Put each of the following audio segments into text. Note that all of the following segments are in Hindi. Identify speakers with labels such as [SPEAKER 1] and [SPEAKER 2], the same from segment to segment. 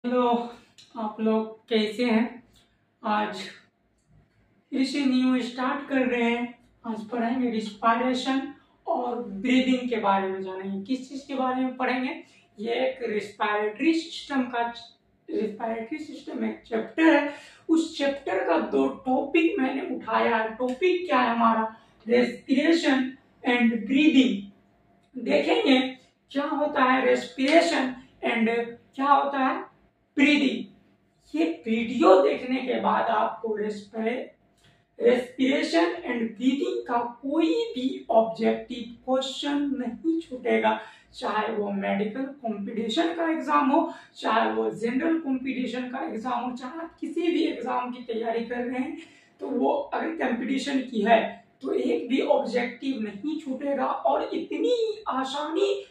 [SPEAKER 1] हेलो, आप लोग कैसे हैं। आज फिर से न्यू स्टार्ट कर रहे हैं। आज पढ़ेंगे रिस्पायरेशन और ब्रीदिंग के बारे में। जानेंगे किस चीज के बारे में पढ़ेंगे। ये एक रिस्पायरेटरी सिस्टम एक चैप्टर है। उस चैप्टर का 2 टॉपिक मैंने उठाया है। टॉपिक क्या है हमारा, रेस्पिरेशन एंड ब्रीदिंग। देखेंगे क्या होता है रेस्पिरेशन एंड क्या होता है ब्रीदिंग। ये वीडियो देखने के बाद आपको रेस्पिरेशन एंड ब्रीदिंग का कोई भी ऑब्जेक्टिव क्वेश्चन नहीं छूटेगा। चाहे वो मेडिकल कंपटीशन का एग्जाम हो, चाहे वो जनरल कंपटीशन का एग्जाम हो, चाहे आप किसी भी एग्जाम की तैयारी कर रहे हैं, तो वो अगर कंपटीशन की है तो एक भी ऑब्जेक्टिव नहीं छूटेगा। और इतनी आसानी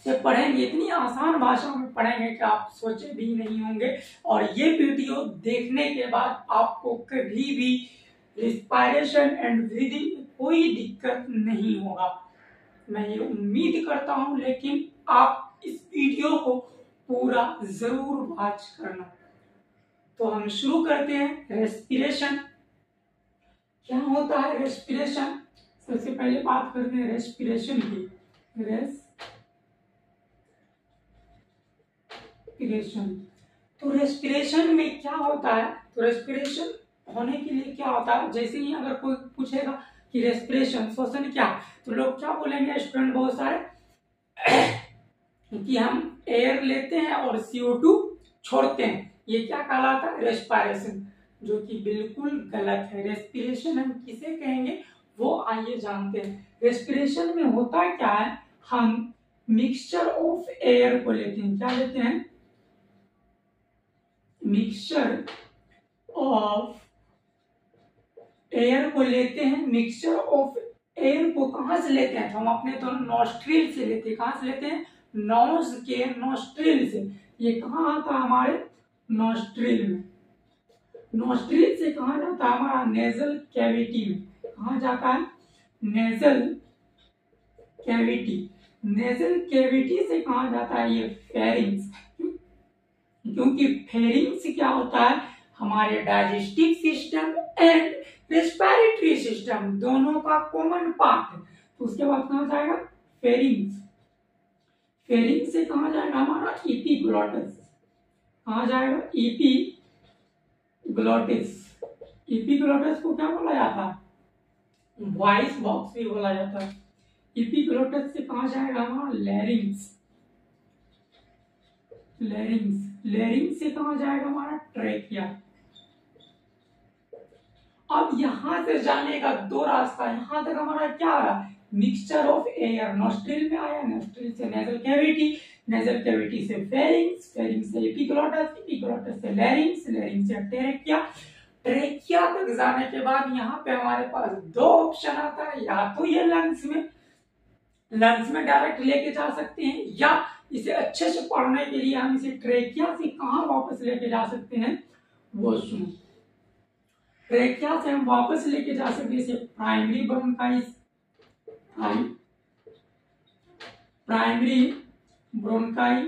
[SPEAKER 1] से पढ़ेंगे, इतनी आसान भाषा में पढ़ेंगे कि आप सोचे भी नहीं होंगे। और ये वीडियो देखने के बाद आपको कभी भी रिस्पायरेशन एंड ब्रीदिंग में कोई दिक्कत नहीं होगा, मैं ये उम्मीद करता हूं। लेकिन आप इस वीडियो को पूरा जरूर वॉच करना। तो हम शुरू करते हैं। रेस्पिरेशन क्या होता है। रेस्पिरेशन, सबसे पहले बात करते हैं रेस्पिरेशन की। रेस्पिरेशन, तो रेस्पिरेशन में क्या होता है। तो रेस्पिरेशन होने के लिए क्या होता है, जैसे ही अगर कोई पूछेगा कि रेस्पिरेशन श्वसन क्या, तो लोग क्या बोलेंगे स्टूडेंट बहुत सारे कि हम एयर लेते हैं और CO2 छोड़ते हैं। ये क्या कहलाता है, रेस्पिरेशन, जो कि बिल्कुल गलत है। रेस्पिरेशन हम किसे कहेंगे वो आइए जानते हैं। रेस्पिरेशन में होता क्या है, हम मिक्सचर ऑफ एयर को लेते हैं। क्या लेते हैं, मिक्सचर ऑफ एयर को लेते हैं। मिक्सचर ऑफ एयर को कहां से लेते हैं, तो हम अपने तो नोस्ट्रिल से लेते हैं। कहां से लेते हैं, नोज के नोस्ट्रिल से। ये कहां आता है, हमारे नोस्ट्रिल में। नोस्ट्रिल से कहां जाता है, हमारा नेजल कैविटी में। कहां जाता है, नेजल कैविटी। नेजल कैविटी से कहां जाता है, ये फेरिंग्स। क्योंकि फेरिंग्स क्या होता है, हमारे digestive system and respiratory system दोनों का कॉमन पार्ट है। तो उसके बाद कहां जाएगा, फेरिंग्स। फेरिंग्स से कहां जाएगा, हमारा एपिग्लॉटिस। कहां जाएगा, एपिग्लॉटिस। एपिग्लॉटिस को क्या बोला जाता है, वॉइस बॉक्स भी बोला जाता है। एपिग्लॉटिस से कहां जाएगा, हमारा लैरिंग्स। लैरिंग्स, लैरिंग्स से कहां जाएगा, हमारा ट्रेकिया। अब यहां से जाने का 2 रास्ता। यहां तक हमारा क्या आ रहा है, मिक्सचर ऑफ एयर नोस्ट्रिल में आया, नोस्ट्रिल से नेजल कैविटी, नेजल कैविटी से फेरिंग्स, फेरिंग्स से एपिग्लॉटिस, एपिग्लॉटिस से लैरिंग्स, लैरिंग्स से ट्रेकिया। ट्रेकिया तक जाने के बाद यहाँ पे हमारे पास 2 ऑप्शन आता है। या तो ये लंग्स में डायरेक्ट लेके जा सकते हैं, या इसे अच्छे से पढ़ने के लिए हम इसे ट्रेकिया से कहां वापस लेके जा सकते हैं, वो सुनो। ट्रेकिया से हम वापस लेके जा सकते हैं इसे primary bronchus. Primary bronchi,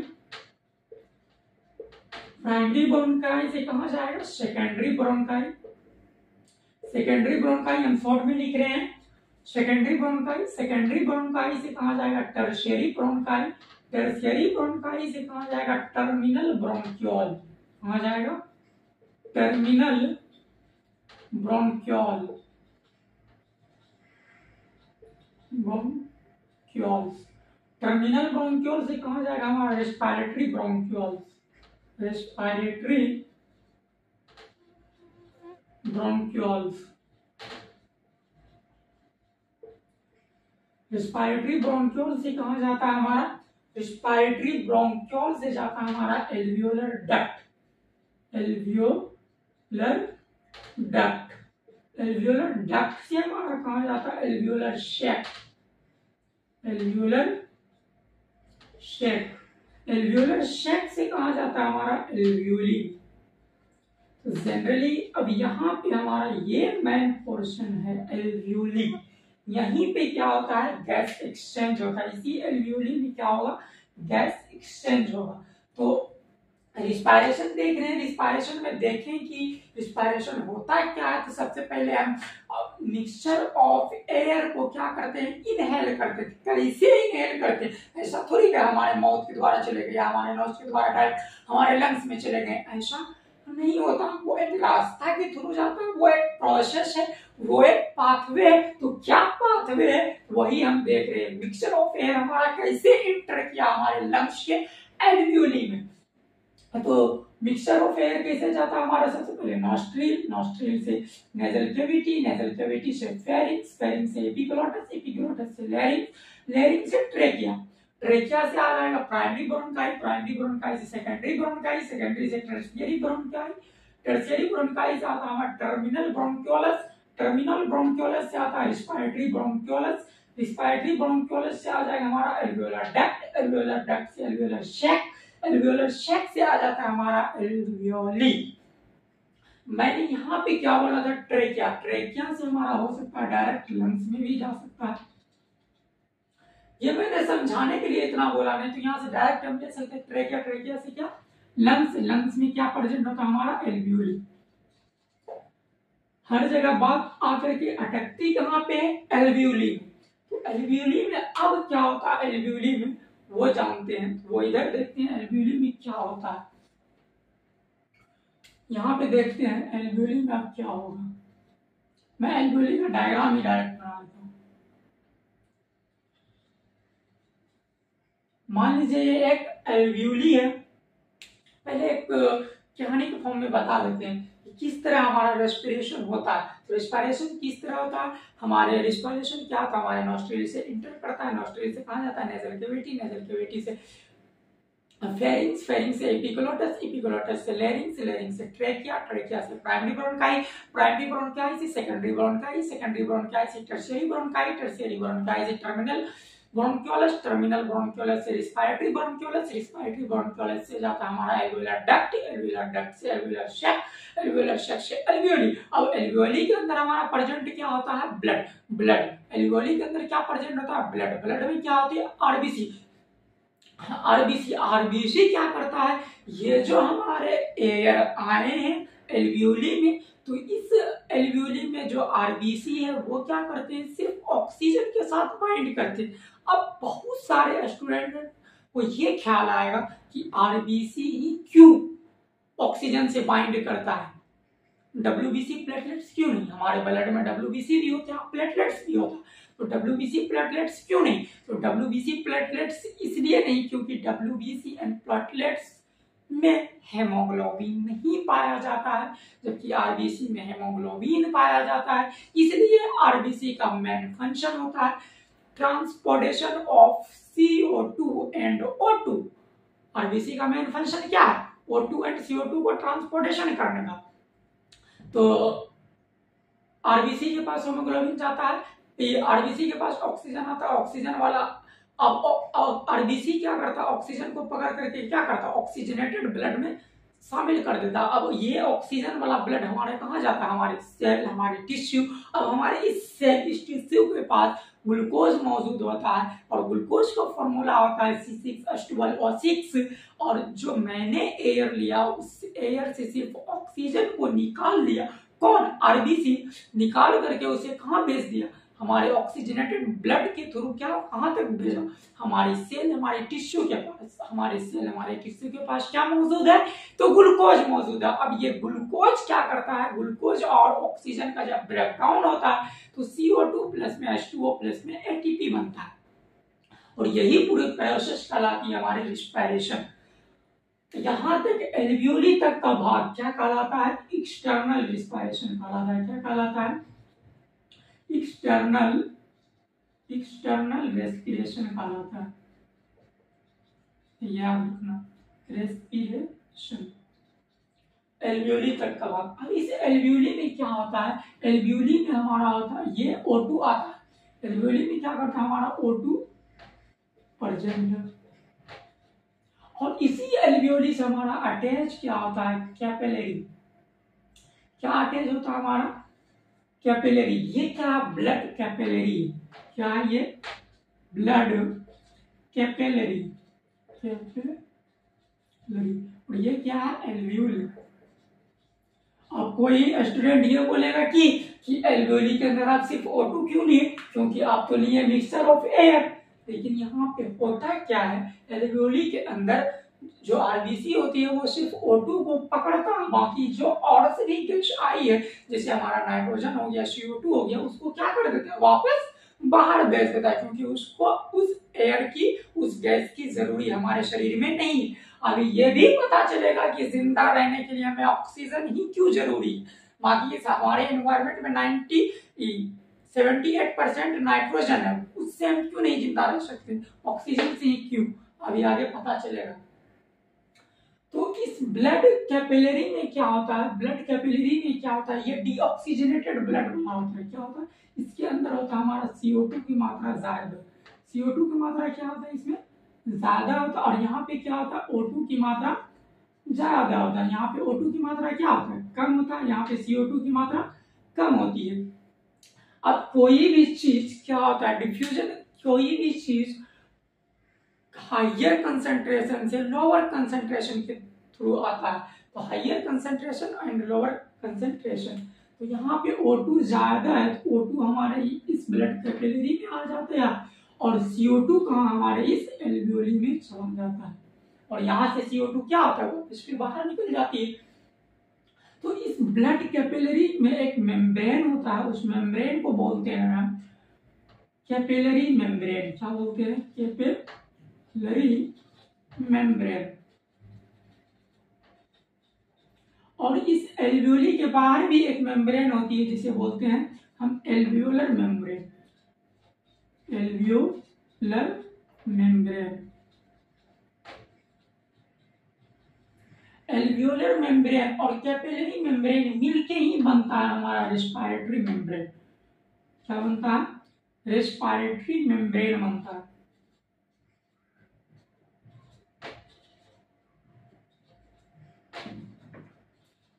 [SPEAKER 1] primary bronchi से कहां जाएगा, सेकेंडरी ब्रोंकाई। सेकेंडरी ब्रोंकाई हम शॉर्ट में लिख रहे हैं, सेकेंडरी ब्रोंकाई। सेकेंडरी ब्रोंकाई से कहां जाएगा, टर्शियरी ब्रोंकाई। टर्शियरी ब्रोंकाई से कहां जाएगा, टर्मिनल ब्रोंक्यूल। कहां जाएगा, terminal bronchiole. Bronchioles, terminal bronchiole से कहां जाएगा, हमारा respiratory bronchioles. Respiratory bronchioles, respiratory bronchiole से कहां जाता है हमारा, रेस्पिरेटरी ब्रोंक्यूल से जाता है हमारा alveolar duct. Alveolar duct, alveolar duct से हमारा कहां जाता है, एल्वियोलर शैक। एल्वियोलर शैक, एल्वियोलर शैक से कहां जाता है हमारा, एल्वियोली। तो जनरली अब यहाँ पे हमारा ये मेन पोर्शन है एल्वियोली। यहीं पे क्या होता है, गैस एक्सचेंज होता है। इसी एल्वियोली में क्या होगा, गैस एक्सचेंज होगा। तो रिस्पायरेशन देख रहे हैं। रिस्पायरेशन में देखें कि रिस्पायरेशन होता क्या है। तो सबसे पहले हम मिक्सचर ऑफ एयर को क्या करते हैं, इनहेल करते हैं। कैसे इनहेल करते हैं, ऐसा थोड़ी कि हमारे माउथ के द्वारा चले गए या हमारे नोज के द्वारा डायरेक्ट हमारे लंग्स में चले गए, ऐसा नहीं होता। वो एक रास्ता के थ्रू जाता है, वो एक प्रोसेस है, वो एक पाथवे है। तो क्या पाथवे है वही हम देख रहे हैं। मिक्सचर ऑफ एयर हमारा कैसे इंटर किया हमारे लंग्स के एल्वियोली में। तो मिक्सचर ऑफ एयर कैसे जाता है हमारा, सबसे पहले नॉस्ट्रिल, नॉस्ट्रिल से नेजल कैविटी, नेजल कैविटी से फेरिंक्स, फेरिंक्स से एपिग्लोटिस, एपिग्लोटिस से लैरिंक्स, लैरिंक्स से ट्रेकिया, ट्रेकिया से आ जाएगा प्राइमरी ब्रोंकाई, प्राइमरी ब्रोंकाई से सेकेंडरी ब्रोंकाई, सेकेंडरी से टर्शियरी ब्रोंकाई, टर्शियरी ब्रोंकाई से आता है हमारा टर्मिनल ब्रोंक्यूलस, टर्मिनल ब्रोंक्यूलस से आता है रिस्पायरेटरी ब्रोंक्यूलस, रिस्पायरेटरी ब्रोंक्यूलस से आ जाएगा हमारा एल्वियोलर डक्ट, एल्वियोलर डक्ट से एल्वियोलर शैक, एल्वियोलर शैक से आ जाता है हमारा एल्वियोली। मैंने यहाँ पे क्या बोला था, ट्रेकिया, ट्रेकिया से हमारा हो सकता है डायरेक्ट लंग्स में भी जा सकता है। ये मैंने समझाने के लिए इतना बोला, नहीं तो यहाँ से डायरेक्ट हम ले सकते हैं ट्रेकिया, ट्रेकिया से क्या लंग्स, लंग्स में क्या प्रेजेंट होता है हमारा एल्वियोली। हर जगह बात आकर के अटकती कहाँ पे है, एल्वियोली में। तो एल्वियोली में अब क्या होता है, एल्वियोली में वो जानते हैं, वो इधर देखते हैं एल्वियोली में क्या होता है। यहाँ पे देखते हैं एल्वियोली में अब क्या होगा। मैं एल्वियोली का डायग्राम ही डायरेक्ट बना देता हूँ। मान लीजिए ये एक एल्वियोली है। पहले एक कहानी के फॉर्म में बता देते हैं कि किस तरह हमारा रेस्पिरेशन होता है। तो रेस्पिरेशन किस तरह होता है, हमारे रेस्पिरेशन क्या होता है, हमारे नॉस्ट्रिल से इंटर करता है, नॉस्ट्रिल से कहाँ जाता है नेजल कैविटी, नेजल कैविटी से फेरिंग्स, फेरिंग्स से एपिग्लोटिस, एपिग्लोटिस से लैरिंग्स, लैरिंग्स से ट्रेकिया, ट्रेकिया से प्राइमरी ब्रोंकाई, प्राइमरी ब्रोंकाई से सेकेंडरी ब्रोंकाई, सेकेंडरी ब्रोंकाई से टर्शियरी ब्रोंकाई, टर्शियरी ब्रोंकाई से टर्मिनल ब्रोंक्यूलस, टर्मिनल ब्रोंक्यूलस से रिस्पायरेटरी ब्रोंक्यूलस, रिस्पायरेटरी ब्रोंक्यूलस से जाता है हमारा एल्वियोलर डक्ट, एल्वियोलर डक्ट से एल्वियोलर शैक, एल्वियोलर शैक से एल्वियोली। अब एल्वियोली के अंदर हमारा प्रेजेंट क्या होता है, ब्लड, ब्लड। एल्वियोली के अंदर क्या प्रेजेंट होता है, ब्लड। ब्लड में क्या होती है, आरबीसी, आरबीसी। आरबीसी क्या करता है, ये जो हमारे एयर आए हैं एल्वियोली में, तो इस एल्वियोली में जो आरबीसी है वो क्या करते हैं, सिर्फ ऑक्सीजन के साथ बाइंड करते हैं। अब बहुत सारे स्टूडेंट को ये ख्याल आएगा कि आरबीसी ही क्यों ऑक्सीजन से बाइंड करता है, डब्ल्यूबीसी प्लेटलेट्स क्यों नहीं। हमारे ब्लड में डब्ल्यूबीसी भी होते हैं, प्लेटलेट्स भी होता है, तो डब्ल्यूबीसी प्लेटलेट्स क्यों नहीं। तो डब्ल्यूबीसी प्लेटलेट्स इसलिए नहीं क्योंकि डब्ल्यूबीसी एंड प्लेटलेट्स में हेमोग्लोबिन नहीं पाया जाता है, जबकि आरबीसी में हेमोग्लोबिन पाया जाता है। इसलिए आरबीसी का मेन फंक्शन होता है transportation of CO2 and O2। RBC का मेन फंक्शन क्या है, O2 एंड CO2 को ट्रांसपोर्टेशन करने का। तो आरबीसी के पास हेमोग्लोबिन जाता है, आरबीसी के पास ऑक्सीजन आता है, ऑक्सीजन वाला। अब आरबीसी क्या करता है, ऑक्सीजन को पकड़ करके क्या करता है, ऑक्सीजनेटेड ब्लड में शामिल कर देता है। अब ये ऑक्सीजन वाला ब्लड हमारे कहाँ जाता है, हमारे सेल, हमारे टिश्यू। अब हमारे इस सेल, इस टिश्यू के पास ग्लूकोज मौजूद होता है, और ग्लूकोज का फॉर्मूला होता है C6H12O6। और जो मैंने एयर लिया, उस एयर से सिर्फ ऑक्सीजन को निकाल लिया, कौन, आरबीसी। निकाल करके उसे कहाँ भेज दिया, हमारे ऑक्सीजनेटेड ब्लड के थ्रू, क्या कहाँ तक भेजा, हमारी सेल, हमारे टिश्यू के पास। हमारे सेल, हमारे टिश्यू के पास क्या मौजूद है, तो ग्लूकोज मौजूद है। अब ये ग्लूकोज क्या करता है, ग्लूकोज और ऑक्सीजन का जब ब्रेकडाउन होता है तो CO2 प्लस में H2O प्लस में ATP बनता है, और यही पूरी प्रोसेस कहलाती है हमारी रिस्पायरेशन। यहां तक एल्वियोली तक का भाग क्या कहलाता है, एक्सटर्नल रिस्पायरेशन कहलाता है। क्या कहलाता है, एक्सटर्नल, एक्सटर्नल रेस्पिरेशन कहलाता है, याद रखना, रेस्पिरेशन। एल्वियोली तक का भाग। अब इस एल्वियोली में क्या होता है, एल्वियोली में हमारा होता है ये O2 आता है। एल्वियोली में क्या करता है, हमारा O2 प्रेजेंट है, और इसी एल्वियोली से हमारा अटैच क्या होता है, कैपिलरी। क्या अटैच होता है हमारा, कैपिलरी। ये क्या, ब्लड कैपिलरी। क्या ये, ब्लड कैपिलरी, कैपिलरी। और ये क्या है, एल्वियोली। अब कोई स्टूडेंट ये बोलेगा कि एल्वियोली के अंदर आप सिर्फ O2 क्यों लिए, क्योंकि आप तो लिए मिक्सचर ऑफ एयर। लेकिन यहाँ पे होता क्या है, एल्वियोली के अंदर जो आरबीसी होती है वो सिर्फ O2 को पकड़ता है, बाकी जो और से भी गैस आई है जैसे हमारा नाइट्रोजन हो गया, CO2 हो गया, उसको क्या कर देता है, वापस बाहर भेज देता है, क्योंकि उसको उस एयर की, उस गैस की जरूरी हमारे शरीर में नहीं। अभी ये भी पता चलेगा कि जिंदा रहने के लिए हमें ऑक्सीजन ही क्यों जरूरी है। बाकी हमारे एनवायरमेंट में 78% नाइट्रोजन है, उससे हम क्यों नहीं जिंदा रह सकते, ऑक्सीजन से ही क्यों, अभी आगे पता चलेगा। तो इस ब्लड कैपिलरी में क्या होता है, ब्लड कैपिलरी में क्या होता है, ये डीऑक्सीजनेटेड ब्लड बना होता है। क्या होता है, इसके अंदर होता है हमारा CO2 की मात्रा ज्यादा, CO2 की मात्रा क्या होता है इसमें ज्यादा होता है, और यहाँ पे क्या होता है O2 की मात्रा ज्यादा होता है। यहाँ पे O2 की मात्रा क्या होता है, कम होता है, यहाँ पे CO2 की मात्रा कम होती है। अब कोई भी चीज क्या होता है, डिफ्यूजन, कोई भी चीज हाइयर कंसंट्रेशन से लोअर कंसंट्रेशन के थ्रू आता है। तो higher concentration and lower concentration, तो यहाँ पे O2 ज्यादा है तो O2 हमारे इस ब्लड कैपिलरी में आ जाते हैं, और CO2 कहाँ हमारे इस एल्वियोली में चला जाता है, और यहाँ से CO2 क्या होता है, वो इसके बाहर निकल जाती है। तो इस ब्लड कैपिलरी में एक मेम्ब्रेन होता है, उस मेम्ब्रेन को बोलते हैं कैपिलरी मेम्ब्रेन। क्या बोलते हैं, कैपिलरी मेम्ब्रेन। और इस एल्वियोली के बाहर भी एक मेम्ब्रेन होती है जिसे बोलते हैं हम alveolar membrane, alveolar membrane. Alveolar membrane और कैपिलरी मेम्ब्रेन मिलके ही बनता है हमारा रेस्पिरेटरी मेम्ब्रेन। क्या बनता है, रेस्पिरेटरी मेम्ब्रेन बनता है।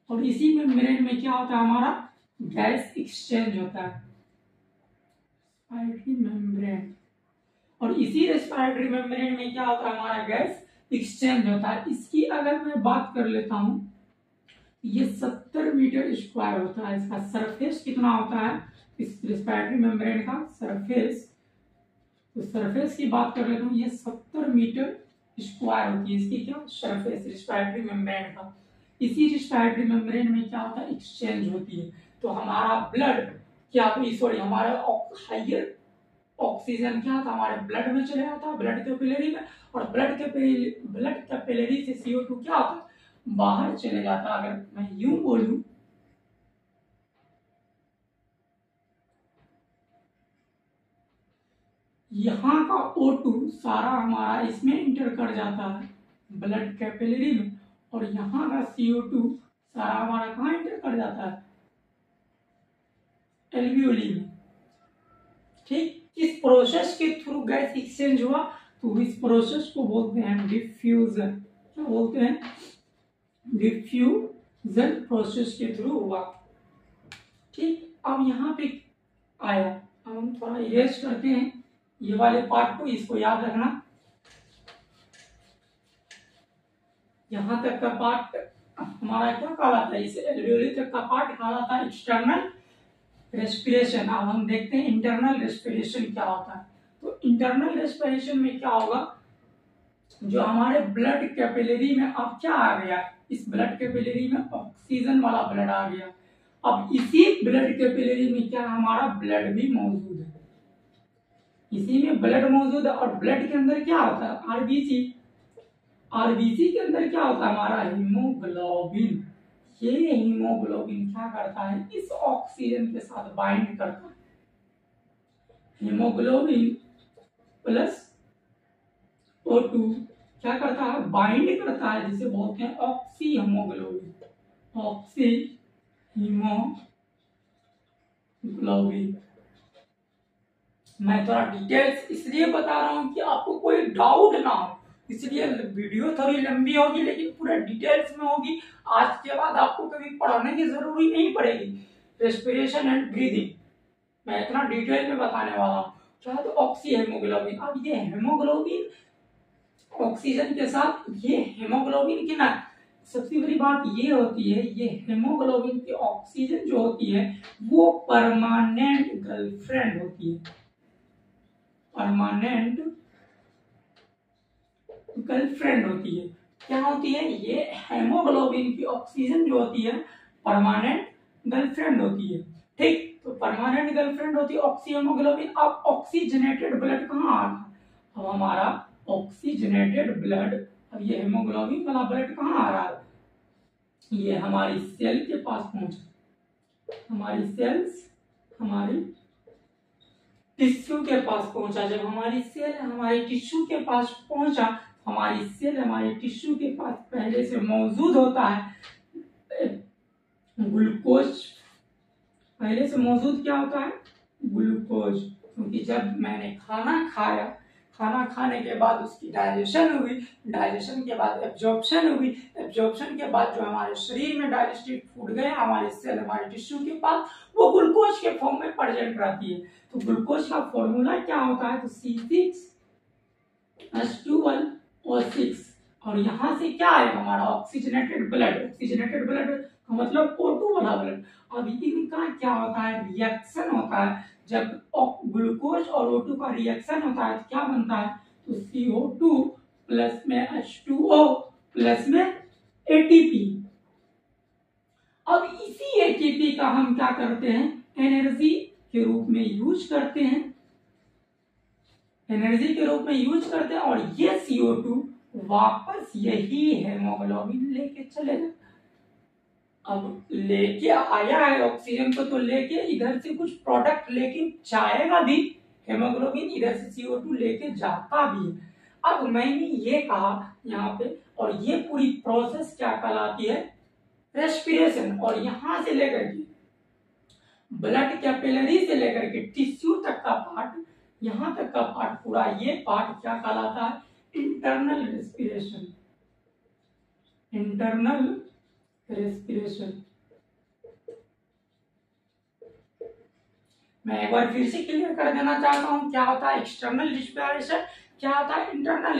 [SPEAKER 1] और इसी मेम्ब्रेन में क्या होता है, हमारा गैस एक्सचेंज होता है, रेस्पिरेटरी मेम्ब्रेन। और इसी रेस्पिरेटरी मेम्ब्रेन में क्या होता है, हमारा गैस एक्सचेंज होता है। इसकी अगर मैं बात कर लेता हूं, ये 70 मीटर स्क्वायर होता है। इसका सरफेस कितना होता है, इस रेस्पिरेटरी मेम्ब्रेन का सरफेस, तो सरफेस की बात कर लेता हूँ, ये 70 मीटर स्क्वायर होती है इसकी क्या, सरफेस रेस्पिरेटरी मेम्ब्रेन का। इसी रेस्पिरेटरी मेम्ब्रेन में क्या होता है, एक्सचेंज होती है। तो हमारा ब्लड क्या, सॉरी, हमारा हाइयर ऑक्सीजन क्या था, हमारे ब्लड में चले जाता है, ब्लड कैपिलरी में, और ब्लड कैपिलरी से CO2 क्या होता है, बाहर चले जाता है। अगर मैं यूं बोलूं, यहाँ का O2 सारा हमारा इसमें इंटर कर जाता है ब्लड कैपिलरी में, और यहाँ का CO2 सारा हमारा कहाँ इंटर कर जाता है, एल्वियोली में। ठीक, इस प्रोसेस के थ्रू गैस एक्सचेंज हुआ, तो इस प्रोसेस को बोलते हैं डिफ्यूजन। क्या बोलते हैं, डिफ्यूजन प्रोसेस के थ्रू हुआ। ठीक, अब यहाँ पे आया, अब हम थोड़ा इरेज करते हैं ये वाले पार्ट को, इसको याद रखना। यहां तक का पार्ट हमारा क्या कहलाता है, इस एल्वियोली तक का पार्ट कहलाता है एक्सटर्नल रेस्पिरेशन। अब हम देखते हैं इंटरनल रेस्पिरेशन क्या होता है। तो इंटरनल रेस्पिरेशन में क्या होगा, जो हमारे ब्लड कैपिलरी में अब क्या आ गया, इस ब्लड कैपिलरी में ऑक्सीजन वाला ब्लड आ गया। अब इसी ब्लड कैपिलरी में क्या, हमारा ब्लड भी मौजूद है, इसी में ब्लड मौजूद है। और ब्लड के अंदर क्या होता है, आरबीसी। आरबीसी के अंदर क्या होता है, हमारा हीमोग्लोबिन। ये हीमोग्लोबिन क्या करता है, इस ऑक्सीजन के साथ बाइंड करता है। हीमोग्लोबिन प्लस O2 क्या करता है, बाइंड करता है, जिसे बोलते हैं ऑक्सी हीमोग्लोबिन, ऑक्सी हीमोग्लोबिन। मैं थोड़ा डिटेल्स इसलिए बता रहा हूं कि आपको कोई डाउट ना हो, इसलिए वीडियो थोड़ी लंबी होगी लेकिन पूरे डिटेल्स में होगी। आज के बाद आपको कभी पढ़ने की जरूरी नहीं पड़ेगी। रेस्पिरेशन एंड ब्रीदिंग मैं इतना डिटेल में बताने वाला हूँ। क्या, तो ऑक्सी हीमोग्लोबिन। अब ये हीमोग्लोबिन ऑक्सीजन के साथ, ये हीमोग्लोबिन की ना सबसे बड़ी बात ये होती है, ये हेमोग्लोबिन की ऑक्सीजन जो होती है वो परमानेंट गर्लफ्रेंड होती है, परमानेंट गर्लफ्रेंड होती है। क्या होती है? ये हेमोग्लोबिन की ऑक्सीजन जो होती है परमानेंट गर्लफ्रेंड होती है। ठीक, तो परमानेंट गर्लफ्रेंड होती है ऑक्सीहेमोग्लोबिन। अब ऑक्सीजनेटेड ब्लड कहाँ आ रहा है? अब हमारा ऑक्सीजनेटेड ब्लड, अब ये हेमोग्लोबिन वाला ब्लड कहाँ आ रहा है? ये हमारी सेल के पास पहुंचा, हमारी सेल्स, हमारी टिश्यू के पास पहुंचा। जब हमारी सेल हमारी टिश्यू के पास पहुंचा, हमारी सेल हमारे टिश्यू के पास पहले से मौजूद होता है ग्लूकोज, पहले से मौजूद क्या होता है? ग्लूकोज। क्योंकि जब मैंने खाना खाया, खाना खाने के बाद उसकी डाइजेशन हुई, डाइजेशन के बाद एब्जॉर्प्शन हुई, एब्जॉर्प्शन के बाद जो हमारे शरीर में डाइजेस्टिव फूड गए हमारी सेल हमारे टिश्यू के पास, वो ग्लूकोज के फॉर्म में प्रेजेंट रहती है। तो ग्लूकोज का फॉर्मूला क्या होता है? तो C6H12O6। और यहाँ से क्या आएगा? हमारा ऑक्सीजनेटेड ब्लड, ऑक्सीजनेटेड ब्लड का मतलब O2 वाला ब्लड। अब इनका क्या होता है? रिएक्शन होता है। जब ग्लूकोज और O2 का रिएक्शन होता है तो क्या बनता है? तो CO2 प्लस में H2O प्लस में ATP। अब इसी ATP का हम क्या करते हैं? एनर्जी के रूप में यूज करते हैं, एनर्जी के रूप में यूज करते हैं। और ये CO2 वापस यही हेमोग्लोबिन लेके चले जाता है। अब लेके आया है ऑक्सीजन को, तो लेके इधर से कुछ प्रोडक्ट लेके जाएगा भी, हेमोग्लोबिन इधर से CO2 लेके जाता भी है। अब मैंने ये कहा यहाँ पे, और ये पूरी प्रोसेस क्या कहलाती है? रेस्पिरेशन। और यहां से लेकर के ब्लड कैपिलरी से लेकर के टिश्यू तक का पार्ट, यहां तक का पार्ट, पूरा ये पार्ट क्या कहलाता है? Internal respiration, internal respiration. मैं एक बार फिर से क्लियर कर देना चाहता हूं, क्या होता है एक्सटर्नल रिस्पायरेशन, क्या होता है इंटरनल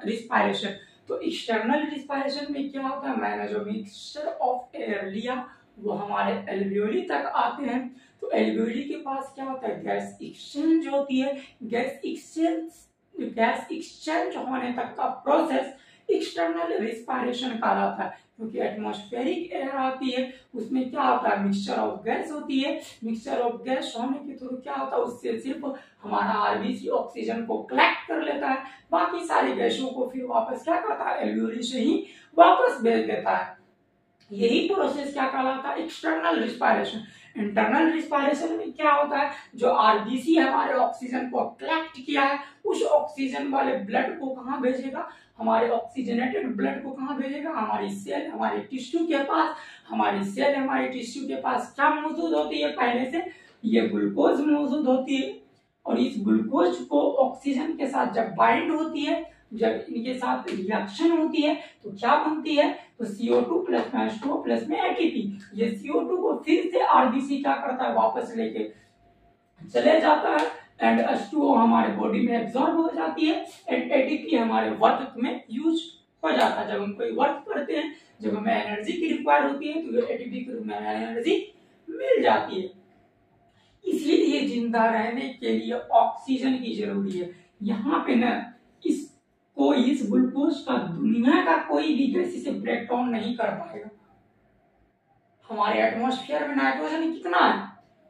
[SPEAKER 1] रिस्पायरेशन। तो एक्सटर्नल रिस्पायरेशन में क्या होता है? मैंने जो मिक्सचर ऑफ एयर लिया वो हमारे एल्वियोली तक आते हैं। तो एल्वियोली के पास क्या होता है? गैस एक्सचेंज होती है। गैस एक्सचेंज होने तक का प्रोसेस एक्सटर्नल रिस्पायरेशन कहलाता है। क्योंकि एटमॉस्फेरिक एयर आती है, उसमें क्या होता है? मिक्सचर ऑफ गैस होती है। मिक्सचर ऑफ गैस होने के थ्रू क्या होता है? उससे सिर्फ हमारा आरबीसी ऑक्सीजन को कलेक्ट कर लेता है, बाकी सारी गैसों को फिर वापस क्या करता है? एल्वियोली से ही वापस भेज देता है। यही प्रोसेस क्या कहलाता है? External respiration. इंटरनल रिस्पायरेशन में क्या होता है? जो आरबीसी हमारे ऑक्सीजन को कलेक्ट किया है, उस ऑक्सीजन वाले ब्लड को कहाँ भेजेगा? हमारे ऑक्सीजनेटेड ब्लड को कहाँ भेजेगा? हमारी सेल हमारे टिश्यू के पास। हमारी सेल हमारे टिश्यू के पास क्या मौजूद होती है? पहले से ये ग्लूकोज मौजूद होती है। और इस ग्लूकोज को ऑक्सीजन के साथ जब बाइंड होती है, जब इनके साथ रिएक्शन होती है, तो क्या बनती है? तो CO2 प्लस में H2O प्लस में ATP। ये CO2 को फिर से आरबीसी क्या करता है? वापस लेके चले जाता है। एंड H2O हमारे बॉडी में एब्जॉर्ब हो जाती है, एंड ATP हमारे वर्क में यूज हो जाता है। जब हम कोई वर्क करते हैं, जब हमें एनर्जी की रिक्वायर होती है, तो ATP के रूप में एनर्जी मिल जाती है। इसीलिए जिंदा रहने के लिए ऑक्सीजन की जरूरी है। यहाँ पे ना इस ग्लूकोज का दुनिया का कोई भी गैस इसे ब्रेक डाउन नहीं कर पाएगा। हमारे एटमॉस्फेयर में नाइट्रोजन कितना है,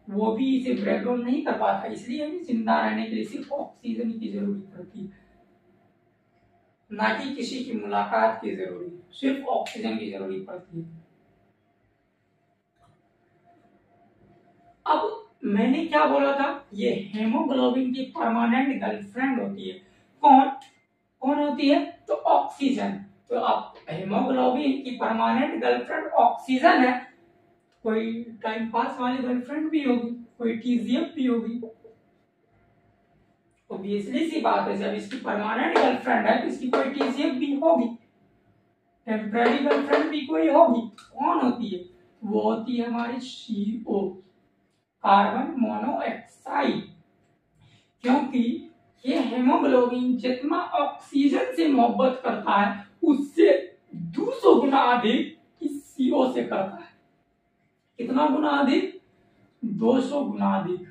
[SPEAKER 1] वो भी इसे ब्रेक डाउन नहीं कर पाता। इसलिए हमें जिंदा रहने के लिए सिर्फ ऑक्सीजन की जरूरत पड़ती है, ना कि किसी की मुलाकात की जरूरत, सिर्फ ऑक्सीजन की जरूरत पड़ती है। अब मैंने क्या बोला था? ये हेमोग्लोबिन की परमानेंट गर्लफ्रेंड होती है। कौन कौन होती है? तो ऑक्सीजन। तो अब हेमोग्लोबिन की परमानेंट गर्लफ्रेंड ऑक्सीजन है। कोई टाइम पास वाली गर्लफ्रेंड भी होगी, कोई TZF भी होगी। ऑब्वियसली सी बात है, जब इसकी परमानेंट गर्लफ्रेंड है तो इसकी कोई TZF भी होगी, टेम्पररी गर्लफ्रेंड भी कोई होगी। कौन होती है? वो होती है हमारी CO, कार्बन मोनोऑक्साइड। क्योंकि ये हेमोग्लोबिन जितना ऑक्सीजन से मोहब्बत करता है, उससे 200 गुना अधिक इस CO से करता है। कितना गुना अधिक? 200 गुना अधिक।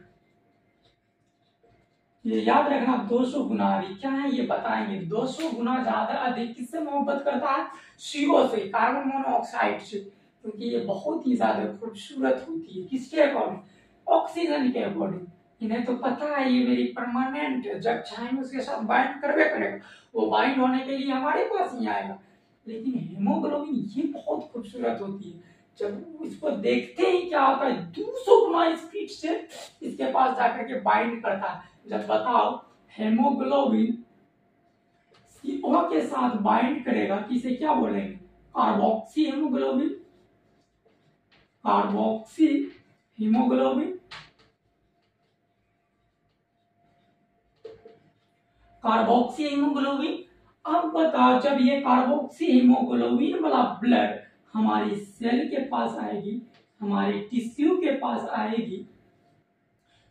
[SPEAKER 1] ये याद रखना, 200 गुना अधिक क्या है ये बताएंगे। 200 गुना ज्यादा अधिक किससे मोहब्बत करता है? CO से, कार्बन मोनोऑक्साइड से, क्योंकि ये बहुत ही ज्यादा खूबसूरत होती है। किसके अकॉर्डिंग? ऑक्सीजन के अकॉर्डिंग। इन्हें तो पता है ये मेरी परमानेंट, जब चाहे उसके साथ बाइंड करवे करेगा, वो बाइंड होने के लिए हमारे पास ही आएगा। लेकिन हेमोग्लोबिन ये बहुत खूबसूरत होती है, जब इसको देखते ही क्या होता है, 200 गुना स्पीड से इसके पास जाकर के बाइंड करता है। जब बताओ हेमोग्लोबिन CO के साथ बाइंड करेगा, किसे क्या बोलेंगे? Carboxy haemoglobin. Carboxy haemoglobin. Carboxy haemoglobin. अब बताओ, जब ये कार्बोक्सी हीमोग्लोबिन वाला ब्लड हमारी सेल के पास आएगी, हमारे टिश्यू के पास आएगी,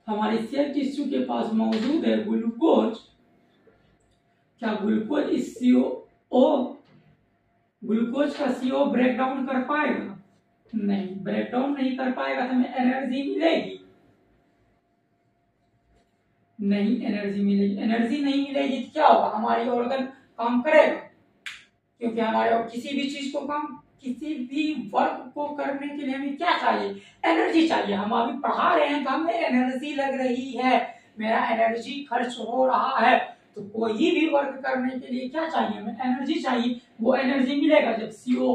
[SPEAKER 1] हमारे सेल टिश्यू के पास मौजूद है ग्लूकोज। क्या ग्लूकोज इस ग्लूकोज का CO ब्रेक डाउन कर पाएगा? नहीं, ब्रेक डाउन नहीं कर पाएगा। तो हमें एनर्जी मिलेगी? नहीं एनर्जी मिलेगी। एनर्जी नहीं मिलेगी तो क्या होगा? हमारी ऑर्गन काम करेगा, क्योंकि हमारे किसी भी चीज को काम, किसी भी वर्क को करने के लिए हमें क्या चाहिए? एनर्जी चाहिए। हम अभी पढ़ा रहे हैं तो हमें एनर्जी लग रही है, मेरा एनर्जी खर्च हो रहा है। तो कोई भी वर्क करने के लिए क्या चाहिए? हमें एनर्जी चाहिए। वो एनर्जी मिलेगा जब CO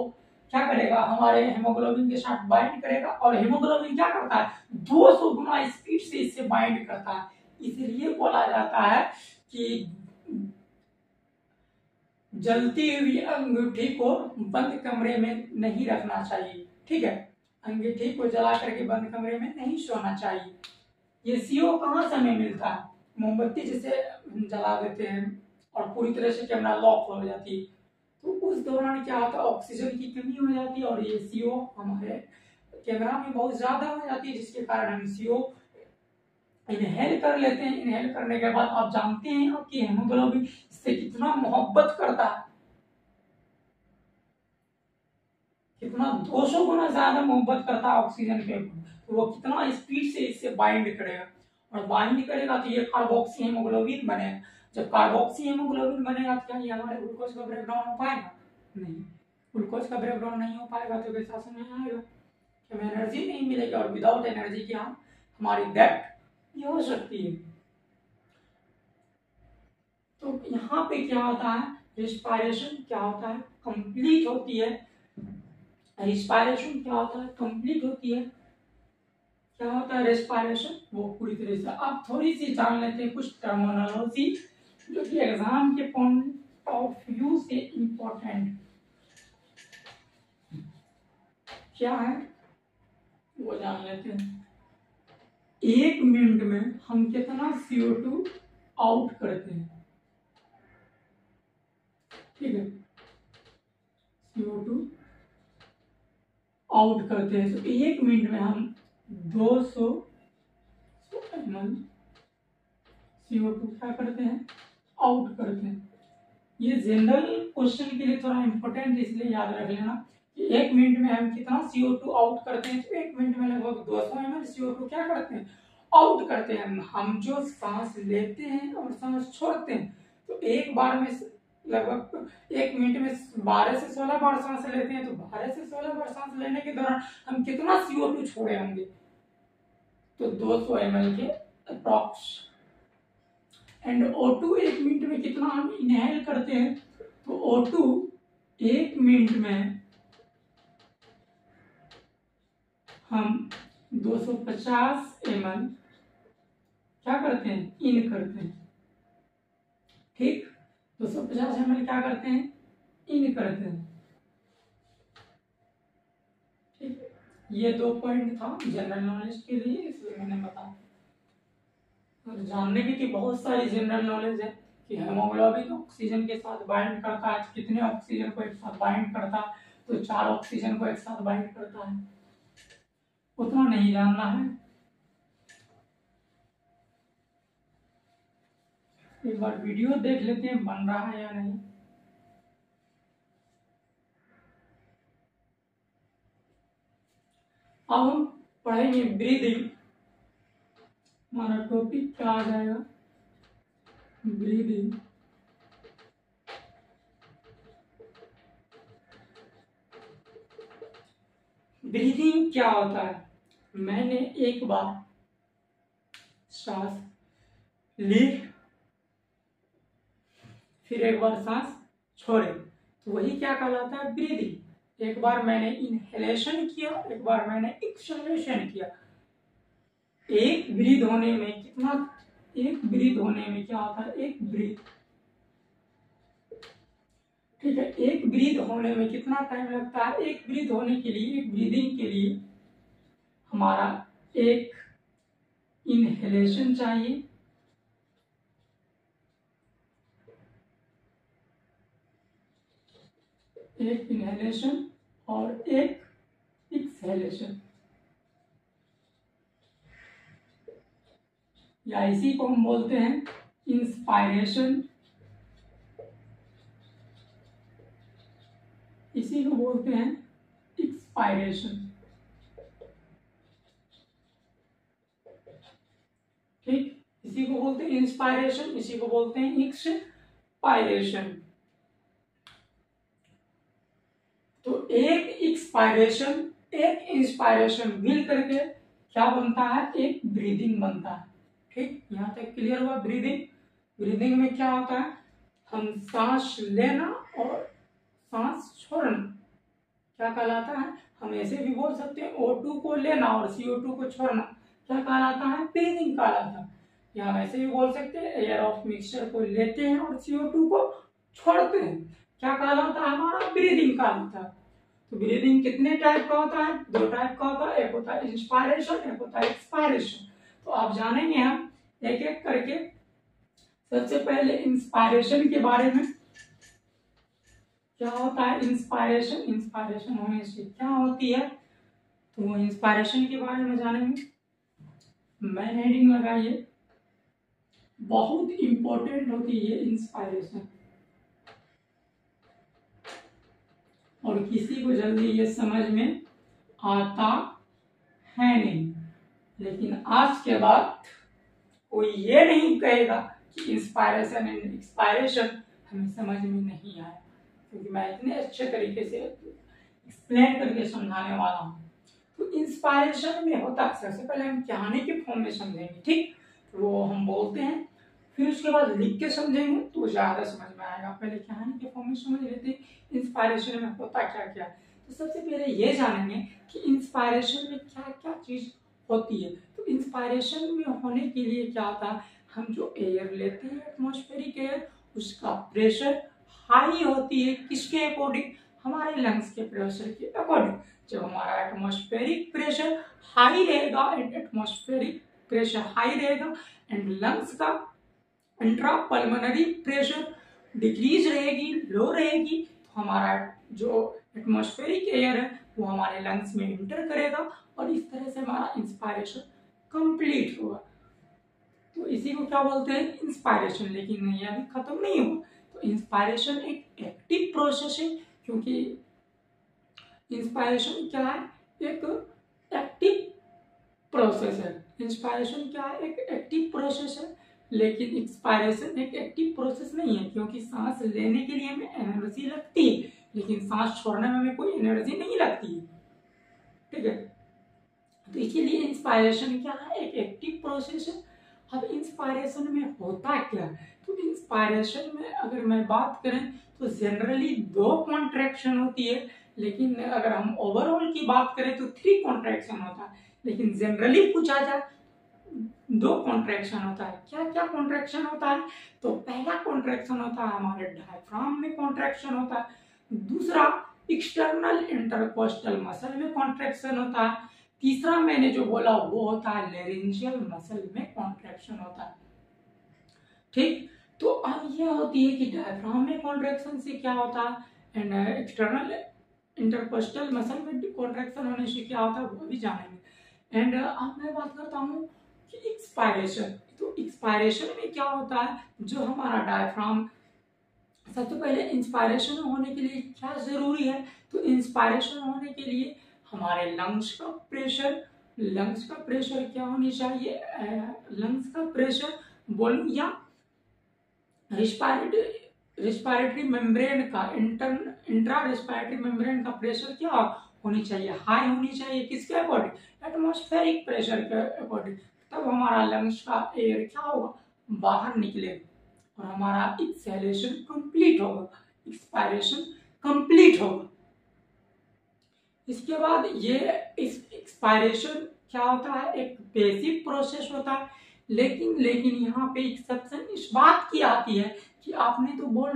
[SPEAKER 1] क्या करेगा? हमारे हेमोग्लोबिन के साथ बाइंड करेगा। और हेमोग्लोबिन क्या करता है? 200 गुना स्पीड से इससे बाइंड करता है। इसलिए बोला जाता है कि जलती हुई अंगूठी को बंद कमरे में नहीं रखना चाहिए। ठीक है, अंगूठी को जला करके बंद कमरे में नहीं सोना चाहिए। ये CO कहाँ से हमें मिलता है? मोमबत्ती जैसे जला देते हैं और पूरी तरह से कैमरा लॉक हो जाती है, तो उस दौरान क्या होता है? ऑक्सीजन की कमी हो जाती है और ये CO हमारे कैमरा में बहुत ज्यादा हो जाती है, जिसके कारण हम CO इनहेल कर लेते हैं। इनहेल करने के बाद आप जानते हैं कि हेमोग्लोबिन इससे कितना मोहब्बत करता है, कितना 200 गुना ज्यादा मोहब्बत करता है ऑक्सीजन के। तो वो कितना स्पीड से इससे बाइंड करेगा, और बाइंड करेगा तो ये कार्बोक्सी हेमोग्लोबिन बनेगा। जब कार्बोक्सी हेमोग्लोबिन बनेगा तो क्या ये हमारे ग्लूकोज का ब्रेकडाउन हो पाएगा? नहीं, ग्लूकोज का ब्रेकडाउन नहीं हो पाएगा तो कैसा समय आएगा? हमें एनर्जी नहीं मिलेगी, और विदाउट एनर्जी क्या हमारी डेथ ये हो सकती है। तो यहाँ पे क्या होता है? रिस्पायरेशन क्या होता है? कंप्लीट होती है। रिस्पायरेशन क्या होता है? कंप्लीट होती है। क्या होता है रेस्पिरेशन? वो पूरी तरह से। अब थोड़ी सी जान लेते हैं कुछ टर्मिनोलॉजी जो कि एग्जाम के पॉइंट ऑफ व्यू से इंपॉर्टेंट क्या है वो जान लेते हैं। 1 मिनट में हम कितना CO2 आउट करते हैं? ठीक है, CO2 आउट करते हैं। तो 1 मिनट में हम 200 ml CO2 क्या करते हैं? आउट करते हैं। ये जनरल क्वेश्चन के लिए थोड़ा इंपॉर्टेंट, इसलिए याद रख लेना कि 1 मिनट में हम कितना CO2 आउट करते हैं। तो 1 मिनट में लगभग 200 ml CO2 क्या करते हैं? आउट करते हैं। हम जो सांस लेते हैं और सांस छोड़ते हैं, तो एक बार में लगभग 1 मिनट में 12 से 16 बार सांस लेते हैं। तो 12 से 16 बार सांस लेने के दौरान हम कितना CO2 छोड़े होंगे? तो 200 ml के अप्रॉक्स। एंड O2 1 मिनट में कितना हम इनहेल करते हैं? तो O2 1 मिनट में हम 250 ml क्या करते हैं? इन करते हैं। ठीक, 250 ml क्या करते हैं? इन करते हैं। ठीक, ये 2 पॉइंट था जनरल नॉलेज के लिए, इसलिए मैंने बताया। और जानने की कि बहुत सारी जनरल नॉलेज है कि हेमोग्लोबिन ऑक्सीजन के साथ बाइंड करता है। कितने ऑक्सीजन को एक साथ बाइंड करता है? तो 4 ऑक्सीजन को एक साथ बाइंड करता है। उतना नहीं जानना है। एक बार वीडियो देख लेते हैं बन रहा है या नहीं। अब हम पढ़ेंगे ब्रीदिंग। हमारा टॉपिक क्या आ जाएगा, ब्रीदिंग। ब्रीदिंग क्या होता है? मैंने एक बार सांस ली, फिर एक बार सांस छोड़े, तो वही क्या कहलाता है, ब्रीदिंग। एक बार मैंने इनहेलेशन किया, एक बार मैंने एक्सहेलेशन किया। एक ब्रीद होने में कितना, एक ब्रीद होने में क्या होता है, एक ब्रीद, ठीक है, एक ब्रीद होने में कितना टाइम लगता है? एक ब्रीद होने के लिए, एक ब्रीदिंग के लिए हमारा एक इनहेलेशन चाहिए, एक इनहेलेशन और एक एक्सहेलेशन, या इसी को हम बोलते हैं इंस्पायरेशन, इसी को बोलते हैं एक्सपायरेशन। ठीक, इसी को बोलते हैं इंस्पायरेशन, इसी को बोलते हैं एक्सपायरेशन। तो एक एक्सपायरेशन एक इंस्पायरेशन मिल करके क्या बनता है, एक ब्रीदिंग बनता है। ठीक, यहां तक क्लियर हुआ। ब्रीदिंग, ब्रीदिंग में क्या होता है, हम सांस लेना और सांस छोड़ना क्या कहलाता है, हम ऐसे भी बोल सकते हैं O2 को लेना और CO2 को छोड़ना क्या कहलाता है, ब्रीदिंग कहलाता है। या हम ऐसे भी बोल सकते हैं एयर ऑफ मिक्सचर को लेते हैं और CO2 को छोड़ते हैं, क्या कहलाता है, हमारा ब्रीदिंग कहलाता है। तो ब्रीदिंग कितने टाइप का होता है, दो टाइप का होता है, एक होता है इंस्पायरेशन, एक होता है एक्सपायरेशन। तो आप जानेंगे हम एक एक करके। सबसे पहले इंस्पायरेशन के बारे में, क्या होता है इंस्पायरेशन, इंस्पायरेशन होने से क्या होती है, तो वो इंस्पायरेशन के बारे में जानेंगे। मैन हेडिंग लगाइए, बहुत इंपॉर्टेंट होती है इंस्पायरेशन, और किसी को जल्दी ये समझ में आता है नहीं, लेकिन आज के बाद कोई ये नहीं कहेगा कि इंस्पायरेशन एंड एक्सपायरेशन हमें समझ में नहीं आया, क्योंकि मैं इतने अच्छे तरीके से एक्सप्लेन करके समझाने वाला हूँ। तो इंस्पायरेशन में होता, सबसे पहले हम कहानी के फॉर्म में समझेंगे, ठीक, वो हम बोलते हैं, फिर उसके बाद लिख के समझेंगे तो ज्यादा समझ में आएगा। पहले कहानी के फॉर्म में समझ लेते हैं इंस्पायरेशन में होता क्या क्या। तो सबसे पहले ये जानेंगे कि इंस्पायरेशन में क्या क्या चीज होती है। तो इंस्पायरेशन में होने के लिए क्या होता है, हम जो एयर लेते हैं एटमॉस्फेरिक एयर, उसका प्रेशर हाई होती है, किसके अकॉर्डिंग, हमारे लंग्स के प्रेशर के अकॉर्डिंग। जब हमारा एटमॉस्फेरिक प्रेशर हाई रहेगा, एटमॉस्फेरिक प्रेशर हाई रहेगा एंड लंग्स का इंट्रा पल्मोनरी प्रेशर डिक्रीज रहेगी, लो रहेगी, तो हमारा जो एटमॉस्फेरिक एयर है वो हमारे लंग्स में इंटर करेगा और इस तरह से हमारा इंस्पायरेशन कंप्लीट होगा। तो इसी को क्या बोलते हैं, इंस्पायरेशन। लेकिन ये अभी खत्म नहीं हुआ। तो इंस्पायरेशन एक एक्टिव प्रोसेस है, क्योंकि इंस्पायरेशन क्या है, एक एक्टिव प्रोसेस है। इंस्पायरेशन क्या है, एक एक्टिव प्रोसेस है, लेकिन एक्सपायरेशन एक एक्टिव प्रोसेस नहीं है, क्योंकि सांस लेने के लिए हमें एनर्जी लगती है, लेकिन सांस छोड़ने में हमें कोई एनर्जी नहीं लगती है, ठीक है। तो इसीलिए इंस्पायरेशन क्या है, एक एक्टिव प्रोसेस है। अब इंस्पायरेशन में होता क्या है, तो इंस्पायरेशन में अगर मैं बात करें तो जनरली 2 कॉन्ट्रैक्शन होती है, लेकिन अगर हम ओवरऑल की बात करें तो 3 कॉन्ट्रैक्शन होता है, लेकिन जनरली पूछा जाए 2 कॉन्ट्रैक्शन होता है। क्या क्या कॉन्ट्रैक्शन होता है, तो पहला कॉन्ट्रैक्शन होता है हमारे डायफ्राम में कॉन्ट्रैक्शन होता है, दूसरा एक्सटर्नल इंटरकोस्टल मसल में कॉन्ट्रैक्शन होता है, तीसरा मैंने जो बोला वो होता है लेरिंजियल मसल में कॉन्ट्रैक्शन होता है, ठीक। तो अब ये होती है कि डायफ्राम में कॉन्ट्रैक्शन से क्या होता है एंड एक्सटर्नल इंटरकोस्टल मसल में कॉन्ट्रैक्शन होने से क्या होता है वो भी जानेंगे। एंड अब मैं बात करता हूँ कि एक्सपायरेशन। तो एक्सपायरेशन में क्या होता है, जो हमारा डायफ्राम, सबसे पहले इंस्पायरेशन होने के लिए क्या जरूरी है, तो इंस्पायरेशन होने के लिए हमारे लंग्स का प्रेशर क्या होनी चाहिए, लंग्स का प्रेशर बोलूं या रिस्पायरेटरी मेम्ब्रेन का इंट्रा रिस्पायरेटरी मेम्ब्रेन का प्रेशर क्या होनी चाहिए, हाई होनी चाहिए। किसके अकॉर्डिंग, एटमॉस्फेरिक प्रेशर के अकॉर्डिंग। तब हमारा लंग्स का एयर क्या होगा, बाहर निकलेगा और हमारा एक्सहेलेशन कंप्लीट होगा, एक्सपायरेशन कंप्लीट होगा। इसके बाद ये एक्सपायरेशन क्या होता है, एक बेसिक प्रोसेस होता है। लेकिन यहाँ पे एक्सेप्शन इस बात की आती है कि आपने तो बोल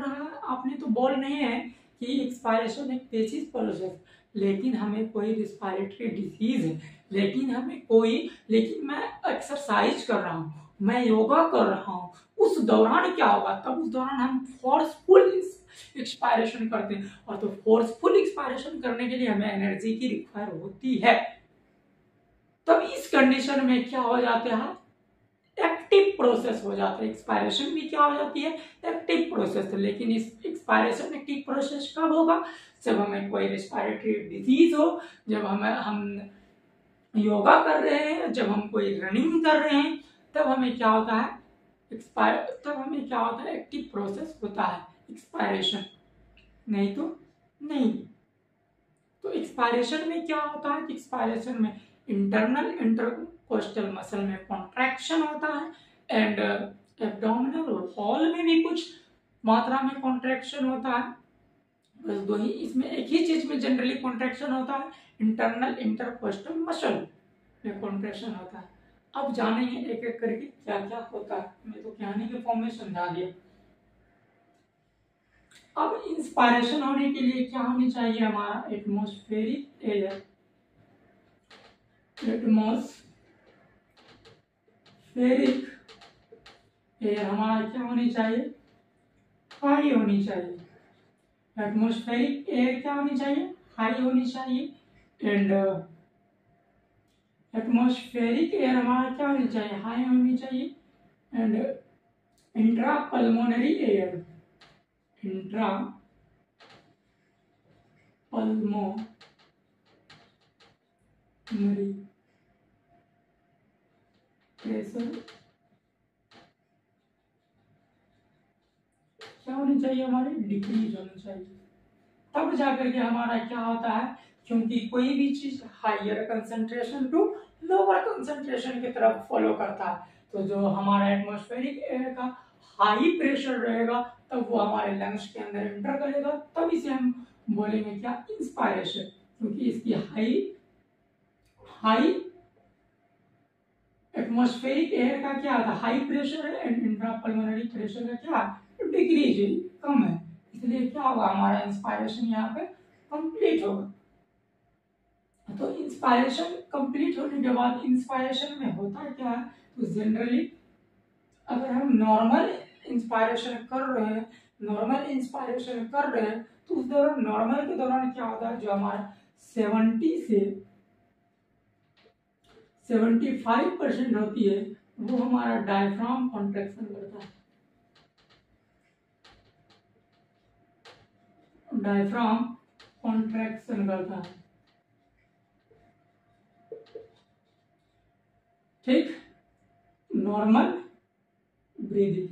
[SPEAKER 1] रहे हैं कि एक्सपायरेशन एक बेसिक प्रोसेस, लेकिन हमें कोई रिस्पायरेटरी डिजीज है, लेकिन मैं एक्सरसाइज कर रहा हूँ, मैं योगा कर रहा हूँ, उस दौरान क्या होगा, तब उस दौरान हम फोर्सफुल एक्सपायरेशन करते हैं। और तो फोर्सफुल एक्सपायरेशन करने के लिए हमें एनर्जी की रिक्वायर होती है। तब इस कंडीशन में क्या हो जाता है, एक्टिव प्रोसेस हो जाता है। एक्सपायरेशन भी क्या हो जाती है, एक्टिव प्रोसेस। लेकिन इस एक्सपायरेशन एक्टिव प्रोसेस कब होगा, जब हमें कोई रिस्पायरेटरी डिजीज हो, जब हम योगा कर रहे हैं, जब हम कोई रनिंग कर रहे हैं, तब हमें क्या होता है, एक्टिव प्रोसेस होता है एक्सपायरेशन, नहीं तो नहीं। तो एक्सपायरेशन में क्या होता है, एक्सपायरेशन में इंटरनल इंटरकोस्टल मसल में कॉन्ट्रैक्शन होता है एंड एब्डोमिनल वॉल में भी कुछ मात्रा में कॉन्ट्रैक्शन होता है। बस दो ही, इसमें एक ही चीज में जनरली कॉन्ट्रैक्शन होता है, इंटरनल इंटरकोस्टल मसल में कॉन्ट्रैक्शन होता है। अब जानेंगे एक एक करके क्या क्या होता है, मैं तो कहानी के फॉर्म में समझा दिया। अब इंस्पायरेशन होने के लिए क्या होनी चाहिए, हमारा एटमॉस्फेरिक एयर हमारा क्या होनी चाहिए, हाई होनी चाहिए। एटमॉस्फेरिक एयर क्या होनी चाहिए, हाई होनी चाहिए। एंड एटमॉस्फेरिक एयर हमारा क्या होनी चाहिए, हाई होनी चाहिए। And intra pulmonary air pressure क्या होनी चाहिए, हमारी डिक्रीज होनी चाहिए। तब जाकर के हमारा क्या होता है, क्योंकि कोई भी चीज higher concentration to lower concentration की तरफ फॉलो करता है, तो जो हमारा एटमॉस्फेरिक एयर का हाई प्रेशर रहेगा, तब वो हमारे लंग्स के अंदर एंटर करेगा, तब इसे हम बोलेंगे क्या, इंस्पायरेशन। क्योंकि इसकी हाई एटमॉस्फेरिक एयर का क्या था, हाई प्रेशर है, एंड इंट्रापल्मोनरी प्रेशर का क्या, डिक्रीज है, कम है, इसलिए क्या होगा, हमारा इंस्पायरेशन यहाँ पे कंप्लीट होगा। तो इंस्पायरेशन कंप्लीट होने के बाद इंस्पायरेशन में होता क्या है, तो जनरली अगर हम नॉर्मल इंस्पायरेशन कर रहे हैं तो उस दौरान, नॉर्मल के दौरान क्या होता है, जो हमारा 70 से 75% होती है, वो हमारा डायफ्राम कॉन्ट्रैक्शन करता है। डायफ्राम कॉन्ट्रैक्शन करता है, ठीक। नॉर्मल ब्रीदिंग,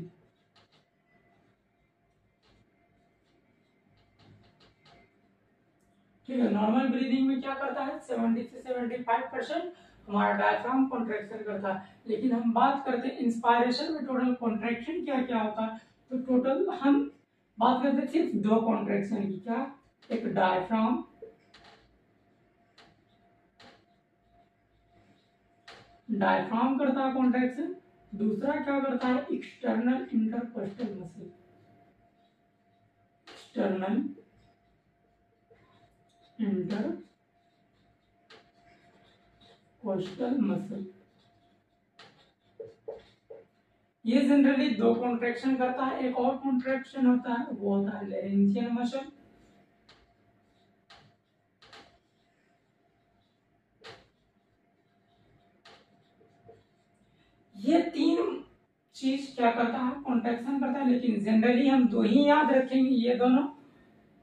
[SPEAKER 1] ठीक है। नॉर्मल ब्रीदिंग में क्या करता है, 70 से 75% हमारा डायफ्राम कॉन्ट्रैक्शन करता है। लेकिन हम बात करते हैं इंस्पायरेशन में टोटल कॉन्ट्रैक्शन क्या क्या होता है, तो टोटल हम बात करते हैं सिर्फ 2 कॉन्ट्रैक्शन की, क्या, एक डायफ्राम करता है कॉन्ट्रैक्शन, दूसरा क्या करता है, external intercostal muscle, external intercostal muscle. ये जनरली 2 कॉन्ट्रैक्शन करता है। एक और कॉन्ट्रैक्शन होता है, वो होता है लैरिंजियल मसल। ये 3 चीज क्या करता है, कॉन्ट्रैक्शन करता है। लेकिन जनरली हम 2 ही याद रखेंगे, ये दोनों,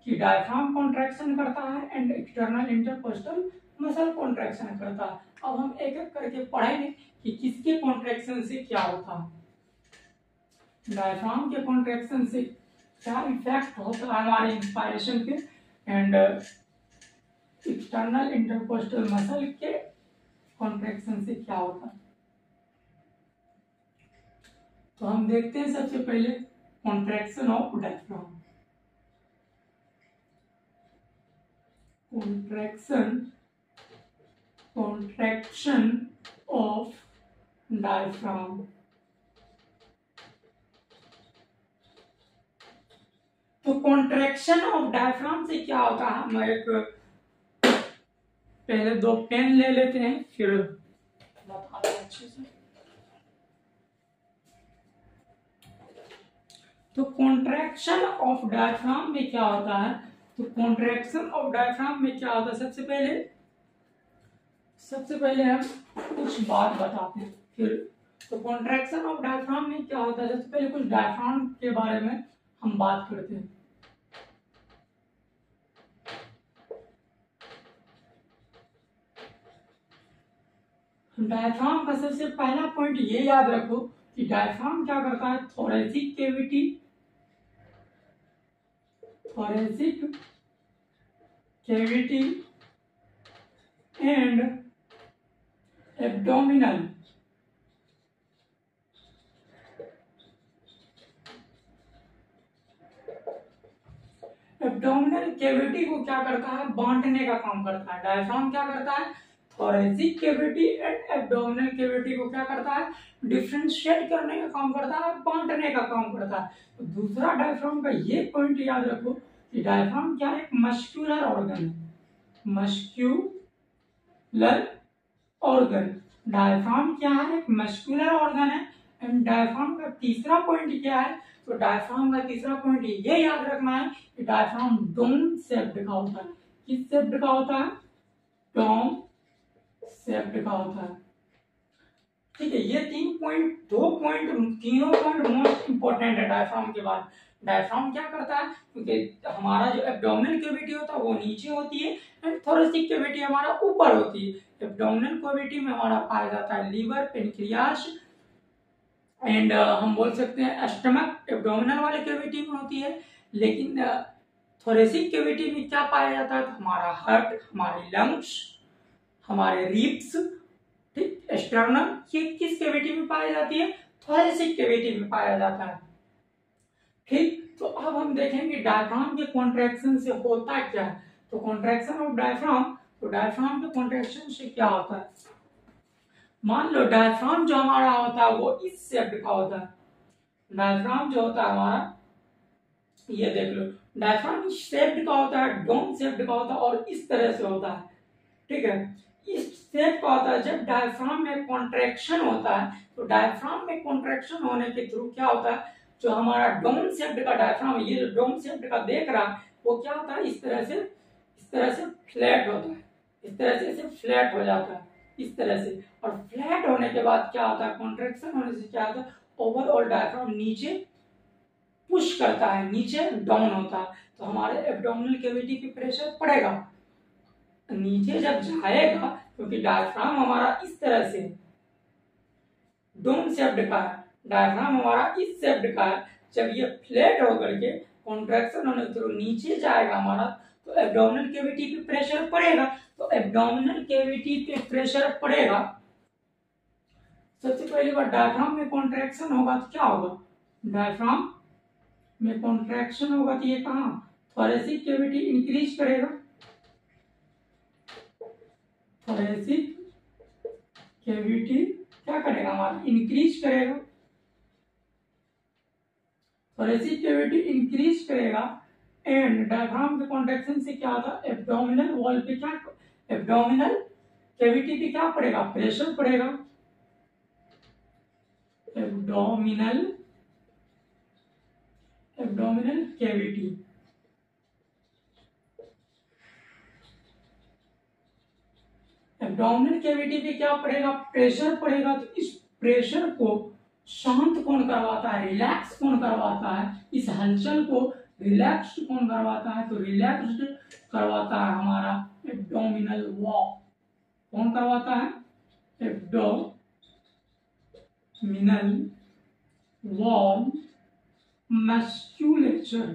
[SPEAKER 1] कि डायफ्राम कॉन्ट्रैक्शन करता है and external intercostal muscle contraction करता है। अब हम एक एक करके पढ़ेंगे कि किसके कॉन्ट्रैक्शन से क्या होता है। डायफ्राम के कॉन्ट्रैक्शन से क्या इफेक्ट होता है हमारे इंस्पायरेशन पे, एंड एक्सटर्नल इंटरकोस्टल मसल के कॉन्ट्रैक्शन से क्या होता है। तो हम देखते हैं सबसे पहले contraction of diaphragm. Contraction of diaphragm. तो कॉन्ट्रैक्शन ऑफ डायफ्राम से क्या होता है, हम एक पहले दो पेन ले लेते हैं फिर बताते हैं अच्छे से। तो कॉन्ट्रैक्शन ऑफ डायफ्राम में क्या होता है, तो कॉन्ट्रैक्शन ऑफ डायफ्राम में क्या होता है, सबसे पहले हम कुछ बात बताते हैं फिर। तो कॉन्ट्रैक्शन ऑफ डायफ्राम में क्या होता है, सबसे पहले कुछ डायफ्राम के बारे में हम बात करते हैं। डायफ्राम का सबसे पहला पॉइंट ये याद रखो कि डायफ्राम क्या करता है, thoracic cavity and abdominal cavity को क्या करता है, बांटने का काम करता है। डायफ्राम क्या करता है, thoracic cavity and abdominal cavity को क्या करता है, डिफरेंशिएट करने का काम करता है, बांटने का काम करता है। तो दूसरा डायफ्राम का ये पॉइंट याद रखो कि डायफ्राम क्या है, एक मस्कुलर ऑर्गन है। मस्कुलर ऑर्गन, डायफ्राम क्या है, एक मस्कुलर ऑर्गन है। एंड डायफ्राम का तीसरा पॉइंट क्या है, तो डायफ्राम का तीसरा पॉइंट ये याद रखना है कि डायफ्राम डोम शेप्ड का होता है। किस शेप्ड का होता है, डोम शेप्ड का होता है। ठीक है, ये तीनों पॉइंट मोस्ट इंपॉर्टेंट है डायफ्राम के बाद। डायफ्राम क्या करता है, क्योंकि हमारा जो एब्डोमिनल कैविटी होता है वो नीचे होती है एंड थोरेसिक कैविटी हमारा ऊपर होती है। एब्डोमिनल कैविटी में हमारा पाया जाता है लीवर, पेनक्रियास एंड हम बोल सकते हैं स्टमक एब्डोमिनल वाले कैविटी में होती है। लेकिन थोरेसिक कैविटी में क्या पाया जाता है, तो हमारा हार्ट, हमारे लंग्स, हमारे रिब्स, ठीक, स्टर्नम, ये किस कैविटी में पाई जाती है, थोरेसिक कैविटी में पाया जाता है। ठीक, तो अब हम देखेंगे डायफ्राम के कॉन्ट्रैक्शन से होता क्या है। तो कॉन्ट्रैक्शन ऑफ डायफ्राम, तो डायफ्राम के कॉन्ट्रैक्शन से क्या होता है, मान लो डायफ्राम जो हमारा होता है वो इस शेप का होता है। डायफ्राम जो होता है हमारा, ये देख लो, डायफ्राम इस शेप का होता है, डोम शेप का होता है और इस तरह से होता है। ठीक है, इस शेप का होता है। जब डायफ्राम में कॉन्ट्रैक्शन होता है, तो डायफ्राम में कॉन्ट्रैक्शन होने के थ्रू क्या होता है, जो हमारा डोम शेप्ड का डायफ्राम, ये जो डोम शेप्ड का देख रहा है वो क्या होता है, इस तरह से फ्लैट होता है, इस तरह से इसे फ्लैट हो जाता है, इस तरह से। और फ्लैट होने के बाद क्या होता है, कॉन्ट्रैक्शन होने से क्या होता है, ओवरऑल डायफ्राम नीचे पुश करता है, नीचे डाउन होता है। तो हमारे एब्डोमिनल कैविटी पे प्रेशर पड़ेगा, नीचे जब जाएगा, क्योंकि डायफ्राम हमारा इस तरह से डोम शेप्ड का है, डायफ्राम हमारा इस शेप्ड का है। जब ये फ्लैट होकर के कॉन्ट्रैक्शन होने के थ्रू नीचे जाएगा हमारा, तो एब्डोमिनल कैविटी पे प्रेशर पड़ेगा। तो एब्डोमिनल कैविटी पे प्रेशर पड़ेगा, सबसे पहली बार डायफ्राम में कॉन्ट्रैक्शन होगा तो क्या होगा, डायफ्राम में कॉन्ट्रैक्शन होगा तो ये कहाँ, थोरेसिक कैविटी इंक्रीज करेगा, थोरेसिक कैविटी क्या करेगा हमारा, इंक्रीज करेगा, थोरेसिक कैविटी इंक्रीज करेगा। एंड डायफ्राम के कॉन्ट्रैक्शन से क्या होता है, एब्डोमिनल वॉल पे क्या, एब्डोमिनल कैविटी पे क्या पड़ेगा, प्रेशर पड़ेगा, एब्डोमिनल कैविटी। एब्डोमिनल कैविटी पे क्या पड़ेगा, प्रेशर पड़ेगा। तो इस प्रेशर को शांत कौन करवाता है, रिलैक्स कौन करवाता है, इस हलचल को रिलैक्स कौन करवाता है, तो रिलैक्स्ड करवाता है हमारा एब्डोमिनल वॉल। कौन करवाता है? Abdominal wall musculature.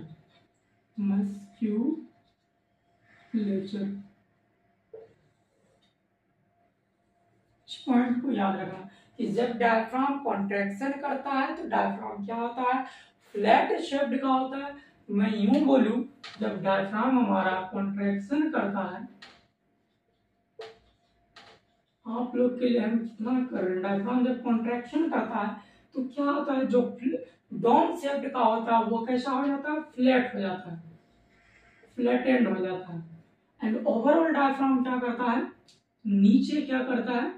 [SPEAKER 1] इस पॉइंट को याद रखना कि जब डायफ्राम कॉन्ट्रैक्शन करता है तो डायफ्राम क्या होता है? फ्लैट शेप्ड का होता है। मैं यूं बोलूं, जब डायफ्राम हमारा कॉन्ट्रैक्शन करता है, आप लोग के लिए हम कितना कर रहे हैं, डायफ्राम जब कॉन्ट्रैक्शन करता है तो क्या होता है? जो डोम शेप्ड का होता है वो कैसा हो जाता है? फ्लैट हो जाता है, फ्लैटेंड हो जाता है। एंड ओवरऑल डायफ्राम क्या करता है? नीचे क्या करता है?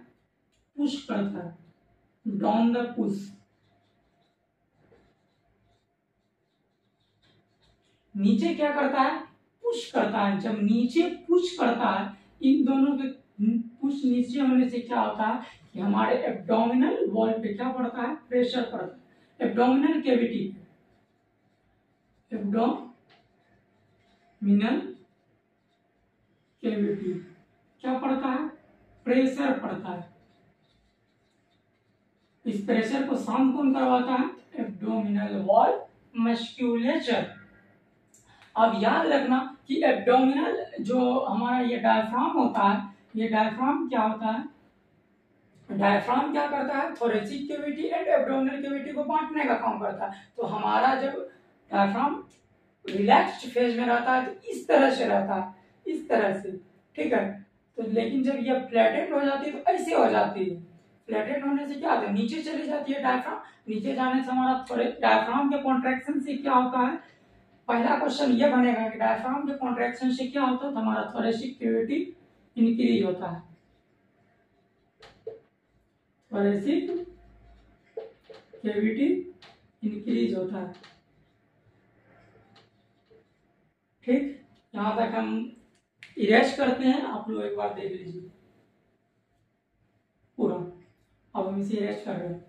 [SPEAKER 1] पुश करता है, डाउन द पुश। नीचे क्या करता है? पुश करता है। जब नीचे पुश करता है, इन दोनों के पुश नीचे होने से क्या होता है कि हमारे एब्डोमिनल वॉल पे क्या पड़ता है? प्रेशर पड़ता है। एब्डोमिनल कैविटी, एब्डोमिनल कैविटी क्या पड़ता है? प्रेशर पड़ता है। इस प्रेशर को शांत कौन करवाता है? Abdominal wall musculature. अब याद रखना कि एब्डोमिनल जो हमारा ये डायफ्राम होता है, ये डायफ्राम क्या होता है? डायफ्राम क्या करता है? Thoracic cavity and abdominal cavity को बांटने का काम करता है। तो हमारा जब डायफ्राम रिलैक्स्ड फेज में रहता है तो इस तरह से रहता है, इस तरह से, ठीक है। तो लेकिन जब ये फ्लैटेंड हो जाती है तो ऐसे हो जाती है। फ्लैटेंड होने से क्या होता है? नीचे चली जाती है डायफ्राम। नीचे जाने से हमारा थोड़े डायफ्राम के कॉन्ट्रैक्शन से क्या होता है? पहला क्वेश्चन ये बनेगा कि डायफ्राम के कॉन्ट्रैक्शन से क्या होता है? तो हमारा थोरेसिक कैविटी इंक्रीज होता है, थोरेसिक कैविटी इंक्रीज होता है। ठीक, यहां तक हम इरेज करते हैं, आप लोग एक बार देख लीजिए पूरा। अब हम इसे इरेज कर रहे हैं।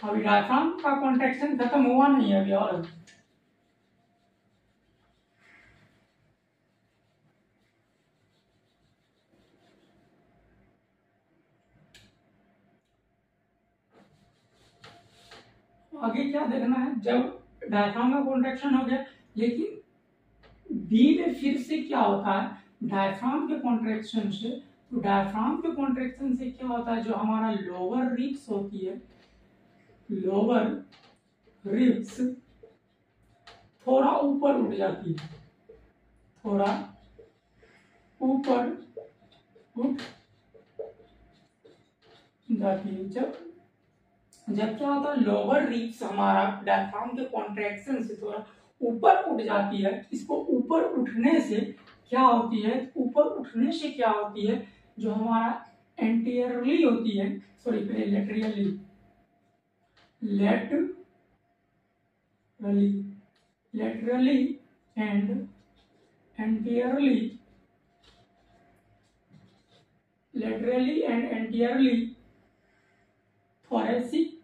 [SPEAKER 1] अभी डायफ्राम का कॉन्ट्रैक्शन खत्म हुआ नहीं है, अभी और आगे क्या देखना है? जब डायफ्राम का कॉन्ट्रैक्शन हो गया, लेकिन बी में फिर से क्या होता है? डायफ्राम के कॉन्ट्रैक्शन से, तो डायफ्राम के कॉन्ट्रैक्शन से क्या होता है? जो हमारा लोअर रिब्स होती है, लोअर रिब्स थोड़ा ऊपर उठ जाती है, थोड़ा ऊपर उठ जाती है। जब क्या होता है? लोअर रिब्स हमारा डायफ्राम के कॉन्ट्रैक्शन से थोड़ा ऊपर उठ जाती है। इसको ऊपर उठने से क्या होती है? ऊपर उठने से क्या होती है? जो हमारा एंटीरियरली होती है, सॉरी पहले laterally, laterally and anteriorly, laterally and anteriorly thoracic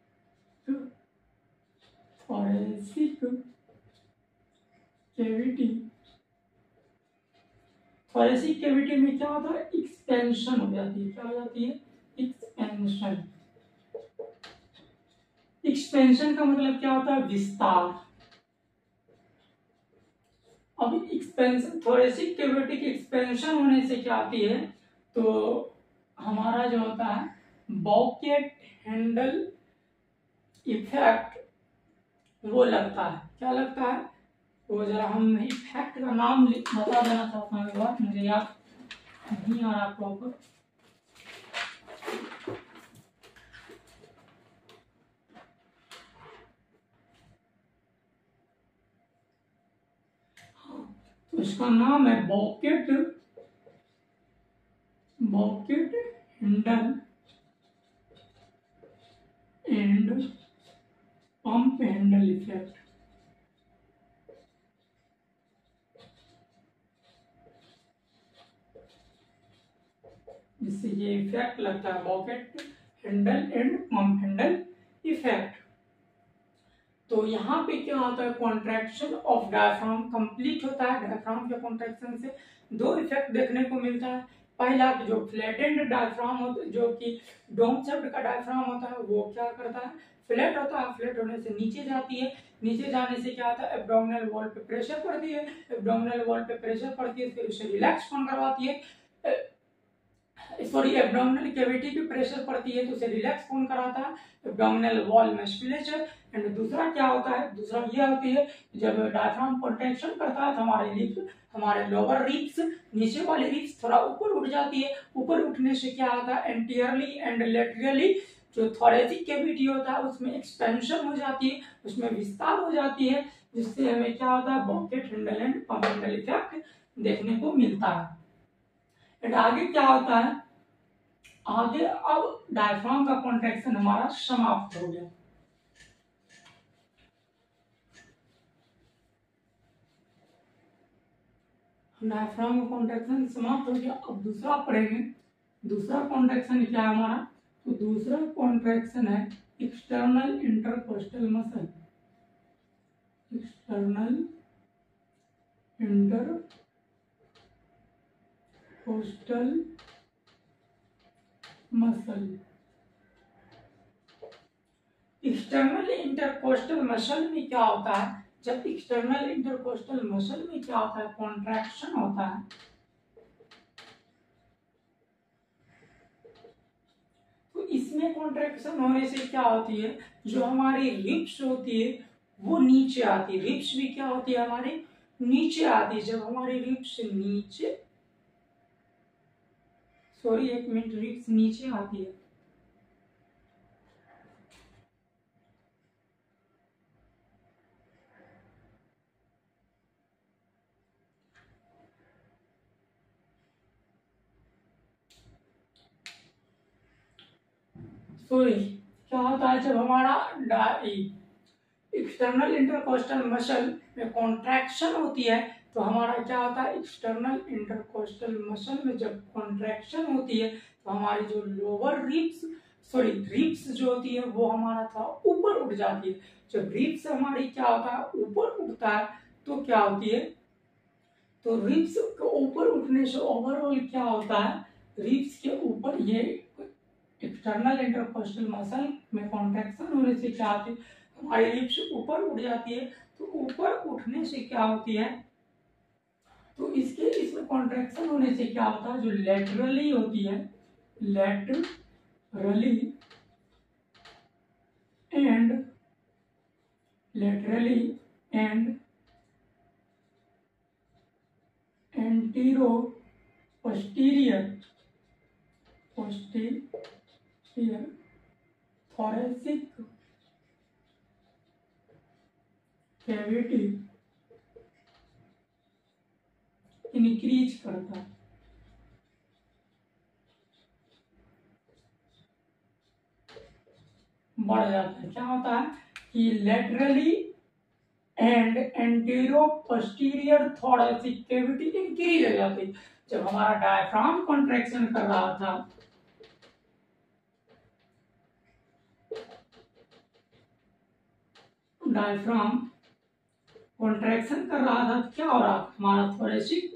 [SPEAKER 1] cavity, thoracic cavity में क्या होता है? एक्सपेंशन हो जाती है। क्या हो जाती है? एक्सपेंशन। एक्सपेंशन का मतलब क्या होता है? विस्तार। अब एक्सपेंशन, थोरेसिक कैविटी की एक्सपेंशन होने से क्या आती है? तो हमारा जो होता है बॉकेट हैंडल इफेक्ट वो लगता है। क्या लगता है? तो जरा हम इफेक्ट का नाम बता देना चाहता हूँ, एक बार मुझे याद नहीं आ रहा प्रॉपर। तो इसका नाम है bouquet handle and pump handle effect. जिससे ये इफेक्ट लगता है, bouquet handle and pump handle effect. तो यहाँ पे क्या होता है? कॉन्ट्रैक्शन ऑफ डायफ्राम कंप्लीट होता है। डायफ्राम के कॉन्ट्रैक्शन से दो इफेक्ट देखने को मिलता है। पहला कि जो फ्लैटेंड डायफ्राम होता है, जो कि डोम शेप्ड का डायफ्राम होता है, वो क्या करता है, फ्लैट होता है, फ्लैट होने से नीचे जाती है, नीचे जाने से क्या होता है, एब्डोमिनल वॉल पे प्रेशर पड़ती है, एब्डोमिनल वॉल पे प्रेशर पड़ती है, फिर उसे रिलैक्स कौन करवाती है, सॉरी एब्डोमिनल कैविटी पे प्रेशर पड़ती है तो उसे रिलैक्स कौन कराता है, एब्डोमिनल वॉल मस्कुलेचर। एंड दूसरा क्या होता है, दूसरा ये होती है जब डायफ्राम कॉन्ट्रैक्शन करता है तो हमारे लिप्स, हमारे लोअर रिब्स, नीचे वाली रिब्स थोड़ा ऊपर उठ जाती है, ऊपर उठने से क्या होता है, एंटीरियरली एंड लेटरली जो थोरेसिक कैविटी होता है उसमें एक्सपेंशन हो जाती है, उसमें विस्तार हो जाती है, जिससे हमें क्या होता है, बॉकेट हैंडल एंड पंपेंडल इफेक्ट देखने को मिलता है। एंड आगे क्या होता है, आगे अब डायफ्राम का कॉन्ट्रैक्शन हमारा समाप्त हो गया। डायफ्राम का कॉन्ट्रैक्शन समाप्त हो गया। अब दूसरा पढ़ेंगे, दूसरा कॉन्ट्रैक्शन क्या है हमारा, तो दूसरा कॉन्ट्रैक्शन है external intercostal muscle, external intercostal muscle. External intercostal muscle में क्या होता है, जब एक्सटर्नल इंटरकोस्टल मसल में क्या होता है, कॉन्ट्रैक्शन होता है, तो इसमें कॉन्ट्रैक्शन होने से क्या होती है, जो हमारी रिब्स होती है वो नीचे आती है, रिब्स भी क्या होती है हमारी नीचे आती है, जब हमारी रिब्स नीचे, सॉरी एक मिनट, रिब्स नीचे आती है, सॉरी क्या होता है, जब हमारा एक्सटर्नल इंटरकोस्टल मसल में कॉन्ट्रैक्शन होती है तो हमारा क्या होता है, एक्सटर्नल इंटरकोस्टल मसल में जब कॉन्ट्रैक्शन होती है तो हमारी जो लोअर रिब्स, सॉरी रिब्स जो होती है वो हमारा थोड़ा ऊपर उठ जाती है, जब रिब्स हमारी क्या होता है ऊपर उठता है तो क्या होती है, तो रिब्स के ऊपर उठने से ओवरऑल क्या होता है, रिब्स के ऊपर ये एक्सटर्नल इंटरकोस्टल मसल में कॉन्ट्रैक्शन होने से क्या होती है, हमारी रिब्स ऊपर उठ जाती है, तो ऊपर उठने से क्या होती है, तो इसके इसमें कॉन्ट्रैक्शन होने से क्या होता है, जो लेटरली होती है, laterally and laterally and antero posterior posterior thoracic cavity increase करता है, बढ़ जाता है, क्या होता है कि laterally and antero posterior thoracic cavity increase हो जाती है, जब हमारा डायफ्राम कॉन्ट्रैक्शन कर रहा था, डायफ्राम कॉन्ट्रैक्शन कर रहा था, क्या हो रहा था, हमारा थोरेसिक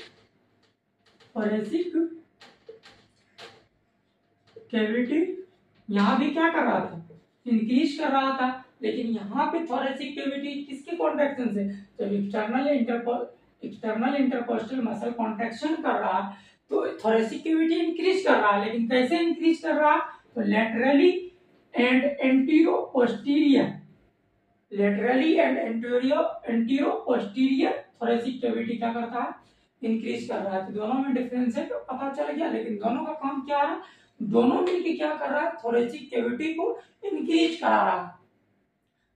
[SPEAKER 1] कैविटी यहाँ भी क्या कर रहा था, इंक्रीज कर रहा था, लेकिन यहाँ पे थोरेसिक कैविटी किसके कॉन्ट्रैक्शन से, जब एक्सटर्नल इंटरकोस्टल मसल कॉन्ट्रैक्शन कर रहा है तो थोरेसिक कैविटी इंक्रीज कर रहा है, लेकिन कैसे इंक्रीज कर रहा है, तो laterally and antero posterior, laterally and antero posterior thoracic cavity क्या करता है, इंक्रीज कर रहा है, तो दोनों में डिफरेंस है तो पता चल गया, लेकिन दोनों का काम क्या है, दोनों मिलके क्या कर रहा है, थोरेसिक कैविटी को इंक्रीज करा रहा है,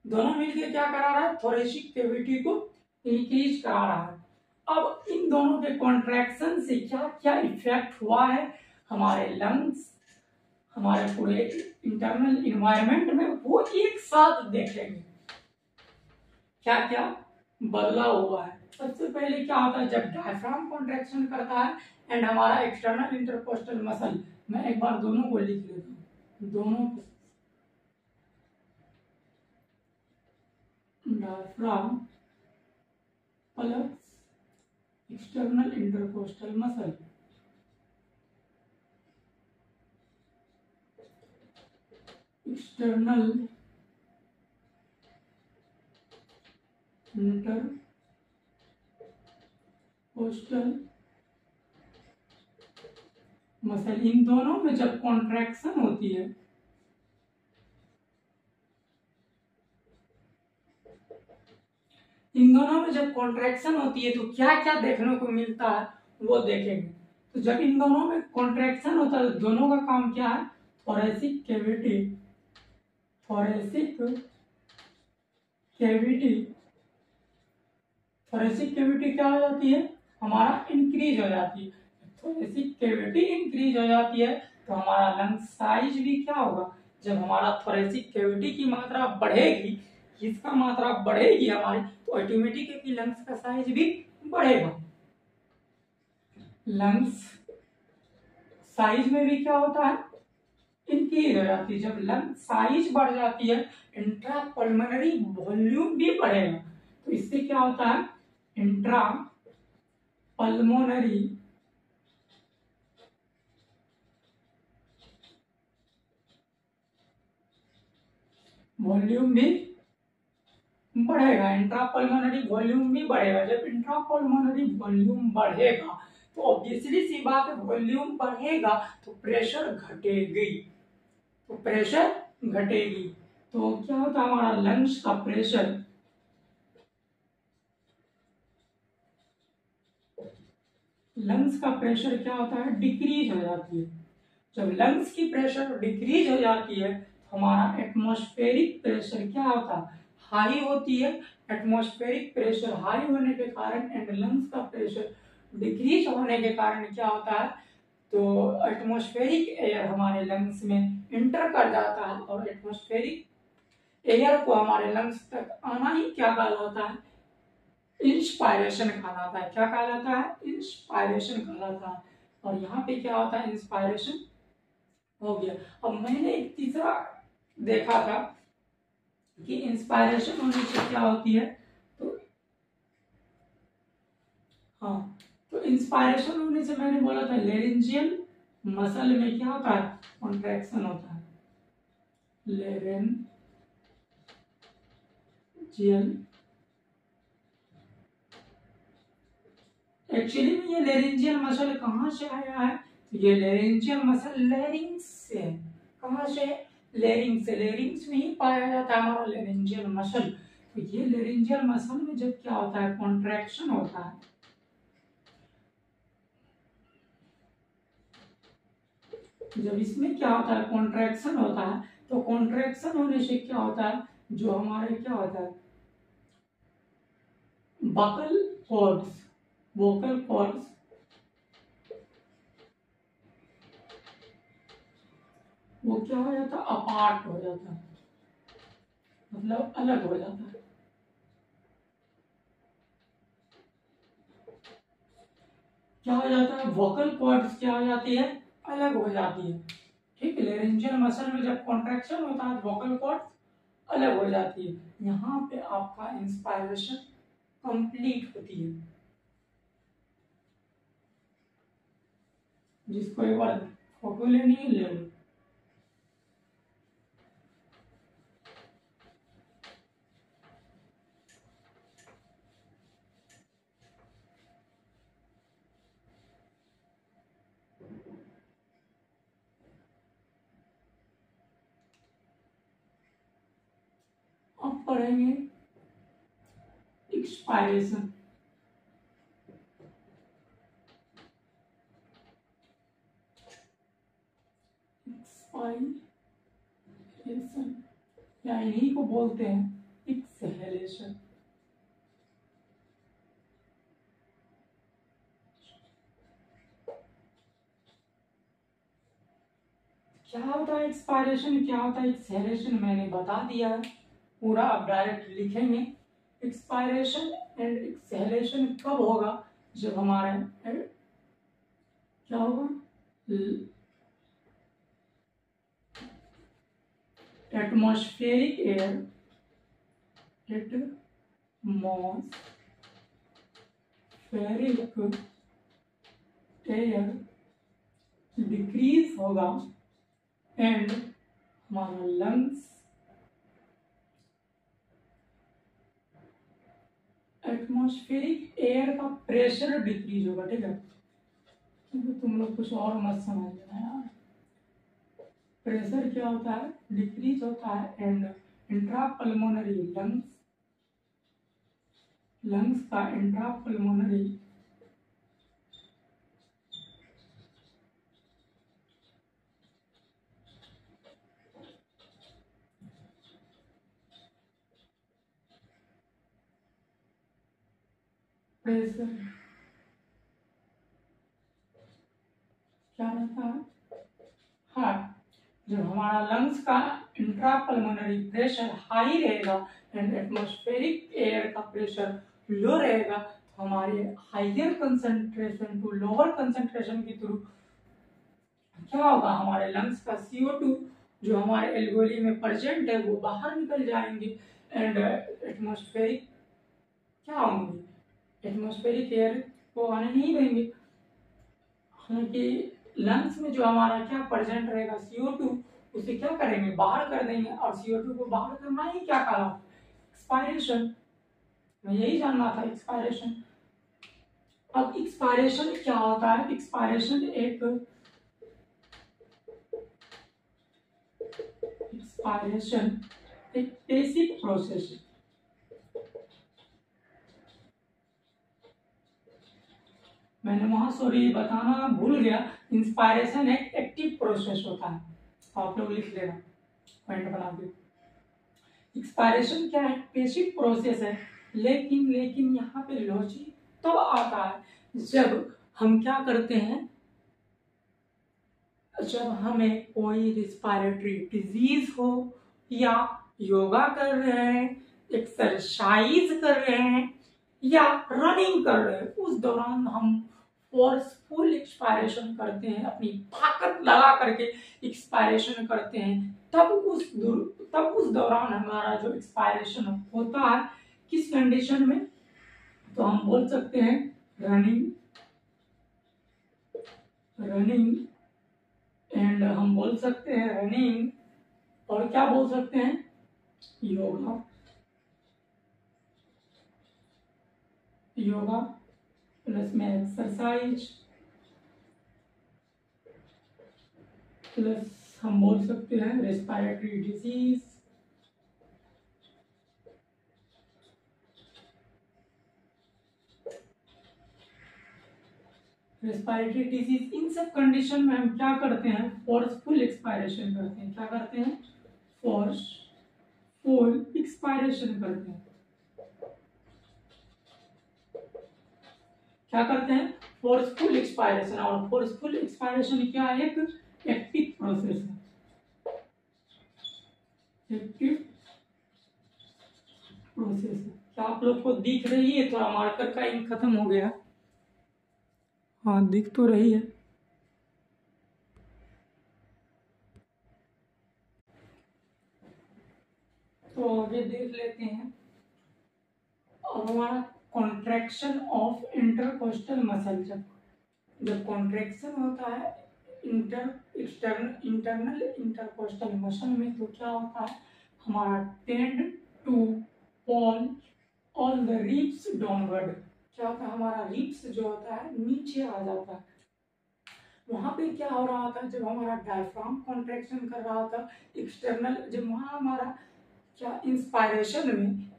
[SPEAKER 1] दोनों मिलके क्या करा रहा है, थोरेसिक कैविटी को इंक्रीज करा रहा है। अब इन दोनों के कॉन्ट्रैक्शन से क्या क्या इफेक्ट हुआ है हमारे लंग्स, हमारे पूरे इंटरनल इन्वायरमेंट में, वो एक साथ देखेंगे क्या क्या बदलाव हुआ है। सबसे पहले क्या होता है, जब डायफ्राम कॉन्ट्रैक्शन करता है एंड हमारा एक्सटर्नल इंटरकोस्टल मसल, मैं एक बार दोनों को लिख लेता हूँ, दोनों diaphragm plus external intercostal muscle, external intercostal muscle, इन दोनों में जब कॉन्ट्रैक्शन होती है, इन दोनों में जब कॉन्ट्रैक्शन होती है तो क्या क्या देखने को मिलता है वो देखेंगे। तो जब इन दोनों में कॉन्ट्रैक्शन होता है तो दोनों का काम क्या है, thoracic cavity, thoracic cavity, thoracic cavity क्या हो जाती है, हमारा इंक्रीज हो जाती है। थोरेसिक कैविटी इंक्रीज हो जाती है तो हमारा लंग साइज भी क्या होगा, जब हमारा थोरेसिक कैविटी की मात्रा बढ़ेगी, इसका मात्रा बढ़ेगी हमारी, तो ऑटोमेटिकली लंग्स का साइज भी बढ़ेगा। लंग्स साइज में भी क्या होता है, इंक्रीज हो जाती है। जब लंग साइज बढ़ जाती है, इंट्रा पल्मोनरी वॉल्यूम भी बढ़ेगा। तो इससे क्या होता है, इंट्रा पल्मोनरी वॉल्यूम भी बढ़ेगा, इंट्रापल्मोनरी वॉल्यूम भी बढ़ेगा। जब इंट्रापल्मोनरी वॉल्यूम बढ़ेगा तो ऑब्वियसली सी बात है, वॉल्यूम बढ़ेगा तो प्रेशर घटेगी, तो प्रेशर घटेगी। तो क्या होता है, हमारा लंग्स का प्रेशर, लंग्स का प्रेशर क्या होता है, डिक्रीज हो जाती है। जब लंग्स की प्रेशर डिक्रीज हो जाती है तो हमारा एटमॉस्फेरिक प्रेशर क्या होता है, हाई होती है। एटमॉस्फेरिक प्रेशर हाई होने के कारण एंड लंग्स का प्रेशर डिक्रीज होने के कारण क्या होता है, तो एटमॉस्फेरिक एयर हमारे लंग्स में इंटर कर जाता है और एटमॉस्फेरिक एयर को हमारे लंग्स तक आना ही क्या कहलाता है, इंस्पायरेशन कहलाता है। क्या कहलाता है, इंस्पायरेशन कहलाता है। और यहाँ पे क्या होता है, इंस्पायरेशन हो गया। अब मैंने एक तीसरा देखा था कि इंस्पायरेशन होने से क्या होती है, तो हाँ, तो इंस्पायरेशन होने से मैंने बोला था लेरेंजियल मसल में क्या होता है, कॉन्ट्रैक्शन होता है। लेरेंजियल, एक्चुअली में ये लेरेंजियल मसल कहाँ से आया है, तो ये लेरेंजियल मसल लेरिंग्स से है। कहाँ से, लेरिंग्स से, लेरिंग्स में ही पाया जाता है हमारा लेरेंजियल मसल। तो ये लेरेंजियल मसल में जब क्या होता है, कॉन्ट्रैक्शन होता है, जब इसमें क्या होता है, कॉन्ट्रैक्शन होता है, तो कॉन्ट्रैक्शन होने से क्या होता है, जो हमारे क्या होता है, वोकल कॉर्ड्स, वोकल कॉर्ड्स वो क्या हो जाता है, अपार्ट हो जाता है, मतलब अलग हो जाता है। क्या हो जाता है, वोकल कॉर्ड्स क्या हो जाती है, अलग हो जाती है। ठीक है, लेरेंजियल मसल में जब कॉन्ट्रैक्शन होता है वोकल कॉर्ड्स अलग हो जाती है। यहाँ पे आपका इंस्पायरेशन कंप्लीट होती है। जिसको एक बार फोटो लेनी है ले लो। अब पढ़ेंगे एक्सपायरेशन। एक्सपायरेशन या इन्हीं को बोलते हैं एक्सहेलेशन। क्या होता है एक्सपायरेशन, क्या होता है एक्सहेलेशन, मैंने बता दिया है। पूरा आप डायरेक्ट लिखेंगे। एक्सपायरेशन एंड एक्सहेलेशन कब होगा, जब हमारे क्या होगा, atmospheric air, atmospheric air decrease होगा एंड हमारा लंग्स एटमॉस्फेरिक एयर का प्रेशर डिक्रीज होगा, ठीक है, क्योंकि तुम लोग कुछ और मत समझ लेना यार। प्रेशर क्या होता है, डिक्रीज होता है, एंड इंट्रापल्मोनरी लंग्स का इंट्रापल्मोनरी प्रेशर क्या रहता है, हाँ, जब हमारा लंग्स का इंट्रापल्मोनरी प्रेशर हाई रहेगा एंड एटमॉस्फेरिक एयर का प्रेशर लो रहेगा, तो हमारे higher concentration to lower concentration के थ्रू क्या होगा, हमारे लंग्स का CO2 जो हमारे एल्वेओली में प्रेजेंट है वो बाहर निकल जाएंगे एंड एटमॉस्फेरिक क्या होंगे, एटमॉस्फेरिक एयर को आने नहीं देंगे। हालांकि लंग्स में जो हमारा क्या प्रेजेंट रहेगा CO2, उसे क्या करेंगे, बाहर कर देंगे, और CO2 को बाहर करना ही क्या कहलाता है, एक्सपायरेशन। मैं यही जानना था, एक्सपायरेशन। अब एक्सपायरेशन क्या होता है, एक्सपायरेशन एक बेसिक प्रोसेस है। मैंने वहां सॉरी बताना भूल गया, इंस्पायरेशन एक एक्टिव प्रोसेस होता है, तो आप लोग लिख लेना पॉइंट बना के। एक्सपायरेशन क्या है, बेसिक प्रोसेस है, लेकिन यहाँ पे लॉजिक तब आता है जब हम क्या करते हैं, जब हमें कोई रिस्पायरेटरी डिजीज हो या योगा कर रहे हैं, एक्सरसाइज कर रहे हैं या रनिंग कर रहे हैं, उस दौरान हम फोर्सफुल एक्सपायरेशन करते हैं, अपनी ताकत लगा करके एक्सपायरेशन करते हैं, तब उस दौरान हमारा जो एक्सपायरेशन होता है किस कंडीशन में, तो हम बोल सकते हैं रनिंग एंड हम बोल सकते हैं रनिंग, और क्या बोल सकते हैं, योगा प्लस में एक्सरसाइज प्लस हम बोल सकते हैं रेस्पिरेटरी डिजीज, रेस्पिरेटरी डिजीज। इन सब कंडीशन में हम क्या करते हैं, फोर्सफुल एक्सपायरेशन करते हैं। क्या करते हैं, फोर्सफुल एक्सपायरेशन करते हैं। क्या करते हैं, फोर्सफुल एक्सपायरेशन। और फोर्सफुल एक्सपायरेशन क्या है, एक एक्टिव प्रोसेस है, एक्टिव प्रोसेस है। क्या आप लोग को दिख रही है, थोड़ा मार्कर का इंक खत्म हो गया, हाँ दिख तो रही है। तो आगे देख लेते हैं। अब हमारा कॉन्ट्रैक्शन ऑफ इंटरकोस्टल मसल, जब कॉन्ट्रैक्शन होता है इंटरनल इंटरकोस्टल मसल में, तो क्या होता है, हमारा tend to pull all the ribs downward. क्या होता है, हमारा रिब्स जो होता है नीचे आ जाता है। वहां पे क्या हो रहा था, जब हमारा डायफ्राम कॉन्ट्रैक्शन कर रहा था एक्सटर्नल, जब वहां हमारा क्या इंस्पायरेशन में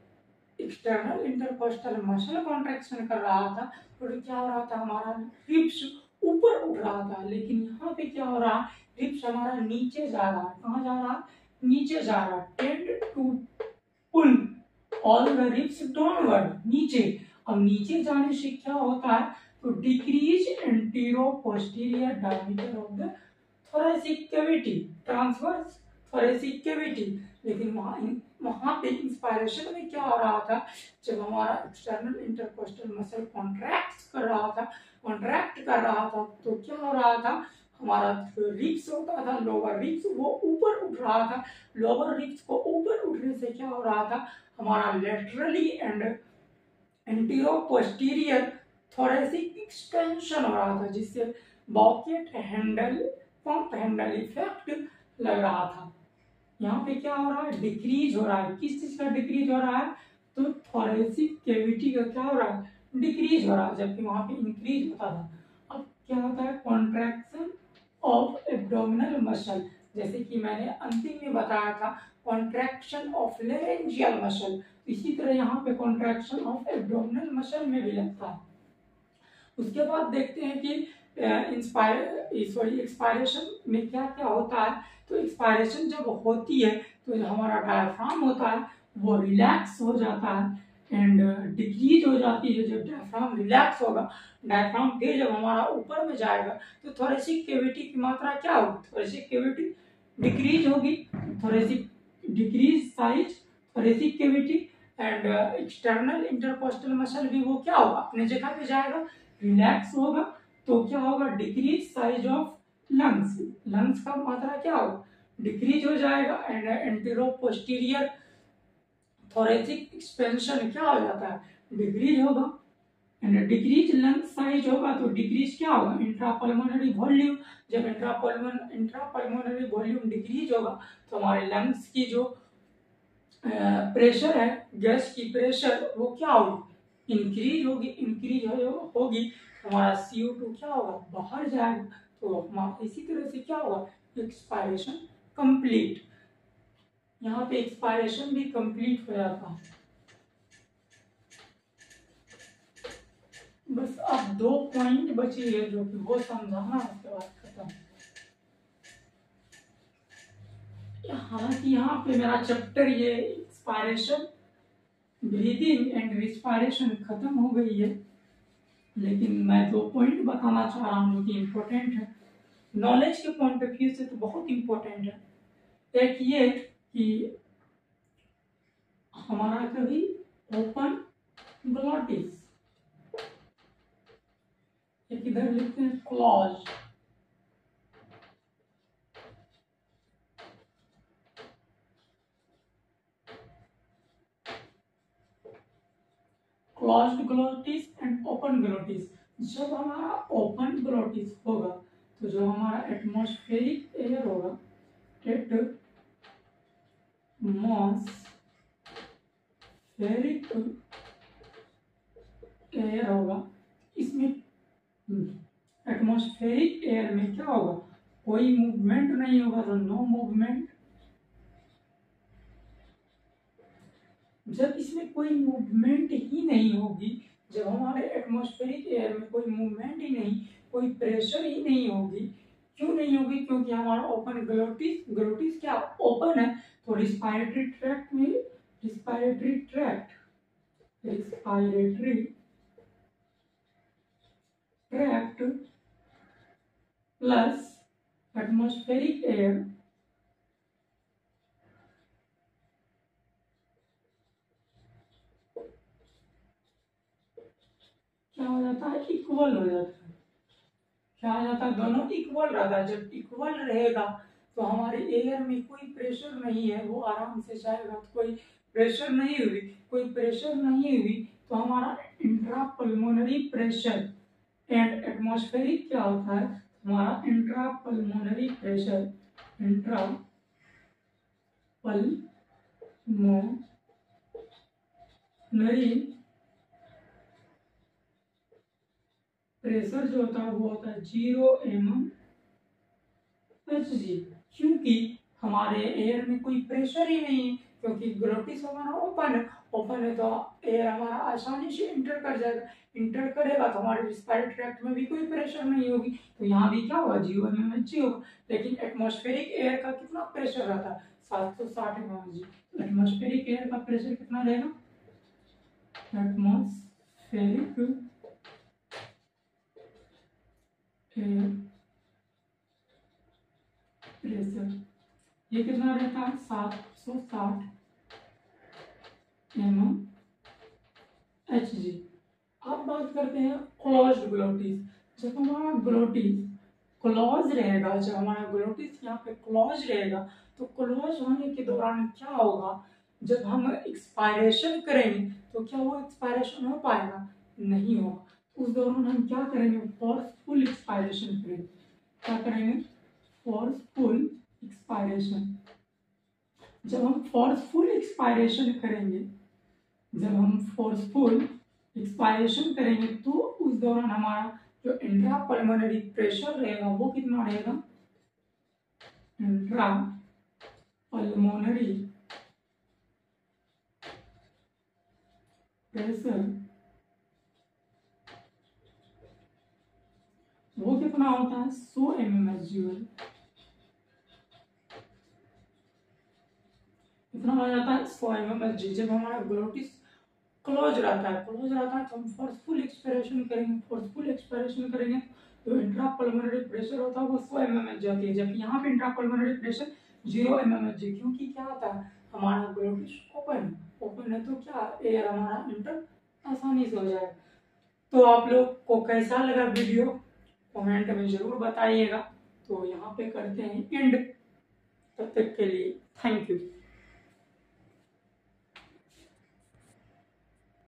[SPEAKER 1] एक्सटर्नल इंटरकोस्टल मसल कॉन्ट्रैक्शन कर रहा था, तो क्या हो रहा था, हमारा रिब्स ऊपर उठ रहा था। लेकिन यहाँ पे क्या हो रहा है, रिब्स हमारा नीचे जा रहा है। कहाँ जा रहा है, नीचे जा रहा है। Tend to pull all the ribs downward, नीचे। अब नीचे जाने से क्या होता है, तो decrease anteroposterior diameter of the thoracic cavity, transverse thoracic cavity. लेकिन वहां पे इंस्पायरेशन में क्या हो रहा था, जब हमारा एक्सटर्नल इंटरकोस्टल मसल कॉन्ट्रैक्ट कर रहा था, तो क्या हो रहा था, हमारा रिब्स होता था, लोअर रिब्स वो ऊपर उठ रहा था। लोअर रिब्स को ऊपर उठने से क्या हो रहा था, हमारा laterally and antero posterior thoracic extension हो रहा था, जिससे bucket handle pump handle effect लग रहा था। यहाँ पे क्या हो रहा है, डिक्रीज हो रहा है। किस चीज का डिक्रीज हो रहा है, तो थोरेसिक कैविटी का क्या हो रहा है, डिक्रीज हो रहा है, जबकि वहां पे इंक्रीज होता था। अब क्या होता है, कॉन्ट्रैक्शन ऑफ एब्डोमिनल मसल, जैसे कि मैंने अंतिम में बताया था कॉन्ट्रैक्शन ऑफ लेरेंजियल मसल, इसी तरह यहाँ पे कॉन्ट्रैक्शन ऑफ एब्डोमिनल मसल में भी लगता है। उसके बाद देखते हैं कि एक्सपायरेशन में क्या क्या होता है। तो एक्सपायरेशन जब होती है तो जो हमारा डायफ्राम होता है वो रिलैक्स हो जाता है एंड डिक्रीज हो जाती है। जब डायफ्राम रिलैक्स होगा, डायफ्राम फिर जब हमारा ऊपर में जाएगा तो थोरेसिक कैविटी की मात्रा क्या होगी, थोरेसिक कैविटी डिक्रीज होगी। Thoracic decrease size thoracic cavity and external intercostal muscle भी वो क्या होगा, अपने जगह पे जाएगा, रिलैक्स होगा। तो क्या होगा, decrease size of lungs, lungs का मात्रा क्या होगा, डिक्रीज हो जाएगा and antero posterior thoracic expansion क्या हो जाता है, डिक्रीज होगा एंड डिक्रीज लंग साइज होगा तो डिक्रीज क्या होगा, इंट्रापल्मोनरी वॉल्यूम। जब इंट्रापल्मोनरी वॉल्यूम डिक्रीज होगा तो हमारे लंग्स की जो प्रेशर है, गैस की प्रेशर वो क्या होगी, इंक्रीज होगी। इंक्रीज होगी हमारा CO2 क्या होगा, बाहर जाएगा। तो हमारा इसी तरह से क्या होगा, एक्सपायरेशन कंप्लीट। यहाँ पे एक्सपायरेशन भी कंप्लीट हो जाता है। बस अब 2 पॉइंट बची है जो कि वो समझाना, उसके बाद खत्म। हालांकि यहाँ पे मेरा चैप्टर ये एक्सपायरेशन, ब्रीदिंग एंड रिस्पायरेशन खत्म हो गई है, लेकिन मैं 2 पॉइंट बताना चाह रहा हूँ जो कि इम्पोर्टेंट है, नॉलेज के पॉइंट ऑफ व्यू से तो बहुत इम्पोर्टेंट है। एक ये कि हमारा कभी ओपन ग्लॉटिस, एक इधर लिखते हैं clause, closed glottis and open glottis. जब हमारा ओपन ग्लॉटिस होगा तो जो हमारा एटमॉस्फेरिक एयर होगा, एटमॉस्फेरिक एयर होगा, इसमें एटमॉस्फेरिक एयर में क्या होगा, कोई मूवमेंट नहीं होगा, तो नो मूवमेंट। जब इसमें कोई मूवमेंट ही नहीं होगी, जब हमारे एटमॉस्फेरिक एयर में कोई मूवमेंट ही नहीं, कोई प्रेशर ही नहीं होगी, क्यों नहीं होगी, क्योंकि हमारा ओपन ग्लोटिस, ग्लोटिस क्या ओपन है, तो रिस्पायरेटरी ट्रैक्ट में, respiratory tract plus atmospheric air क्या हो जाता है, इक्वल हो जाता है। क्या हो जाता है, दोनों इक्वल रहता है। जब इक्वल रहेगा तो हमारे एयर में कोई प्रेशर नहीं है, वो आराम से जाएगा। तो कोई प्रेशर नहीं हुई, कोई प्रेशर नहीं हुई तो हमारा intra pulmonary pressure and atmospheric क्या होता है, हमारा intra pulmonary pressure, intra pulmonary pressure जो होता है वो होता है 0 mmHg, क्योंकि हमारे एयर में कोई प्रेशर ही नहीं है, क्योंकि ग्लोटिस हमारा ओपन है, ओपन है तो एयर हमारा आसानी से इंटर कर जाएगा। इंटर करेगा तो हमारे रिस्पायरेटरी ट्रैक्ट में भी कोई प्रेशर नहीं होगी, तो यहाँ भी क्या होगा, 0 mmHg होगा। लेकिन एटमॉस्फेरिक एयर का कितना प्रेशर रहता है, 760 mmHg। एटमॉस्फेरिक एयर का प्रेशर कितना रहेगा, एटमॉस्फेरिक एयर प्रेशर ये कितना रहता है, 760 mmHg। अब बात करते हैं क्लोज्ड ग्लोटिस। जब हमारा ग्लोटिस क्लोज रहेगा, जब हमारा ग्लोटिस यहाँ पे क्लोज रहेगा, तो क्लोज होने के दौरान क्या होगा, जब हम एक्सपायरेशन करेंगे तो क्या वो एक्सपायरेशन हो पाएगा, नहीं होगा। उस दौरान हम क्या करेंगे, फोर्सफुल एक्सपायरेशन करेंगे। क्या करेंगे, फोर्सफुल एक्सपायरेशन। जब हम फोर्सफुल एक्सपायरेशन करेंगे, जब हम फोर्सफुल एक्सपायरेशन करेंगे तो उस दौरान हमारा जो इंट्रा पल्मोनरी प्रेशर रहेगा वो कितना रहेगा, इंट्रा पल्मोनरी प्रेशर वो कितना होता है 100 mmHg। कितना हो जाता है 100 mmHg। जब हमारा ग्लोटिस क्लोज रहता है तो हम फोर्सफुल एक्सपायरेशन करेंगे, तो इंट्रा पल्मोनरी प्रेशर होता है वो 100 mmHg आती है, जबकि यहाँ पे इंट्रा पल्मोनरी प्रेशर 0 mmHg। क्योंकि क्या होता है हमारा ग्लोटिस ओपन है तो क्या एयर हमारा इंटर आसानी से हो जाएगा। तो आप लोग को कैसा लगा वीडियो कमेंट में जरूर बताइएगा। तो यहाँ पे करते हैं एंड, तब तक के लिए थैंक यू।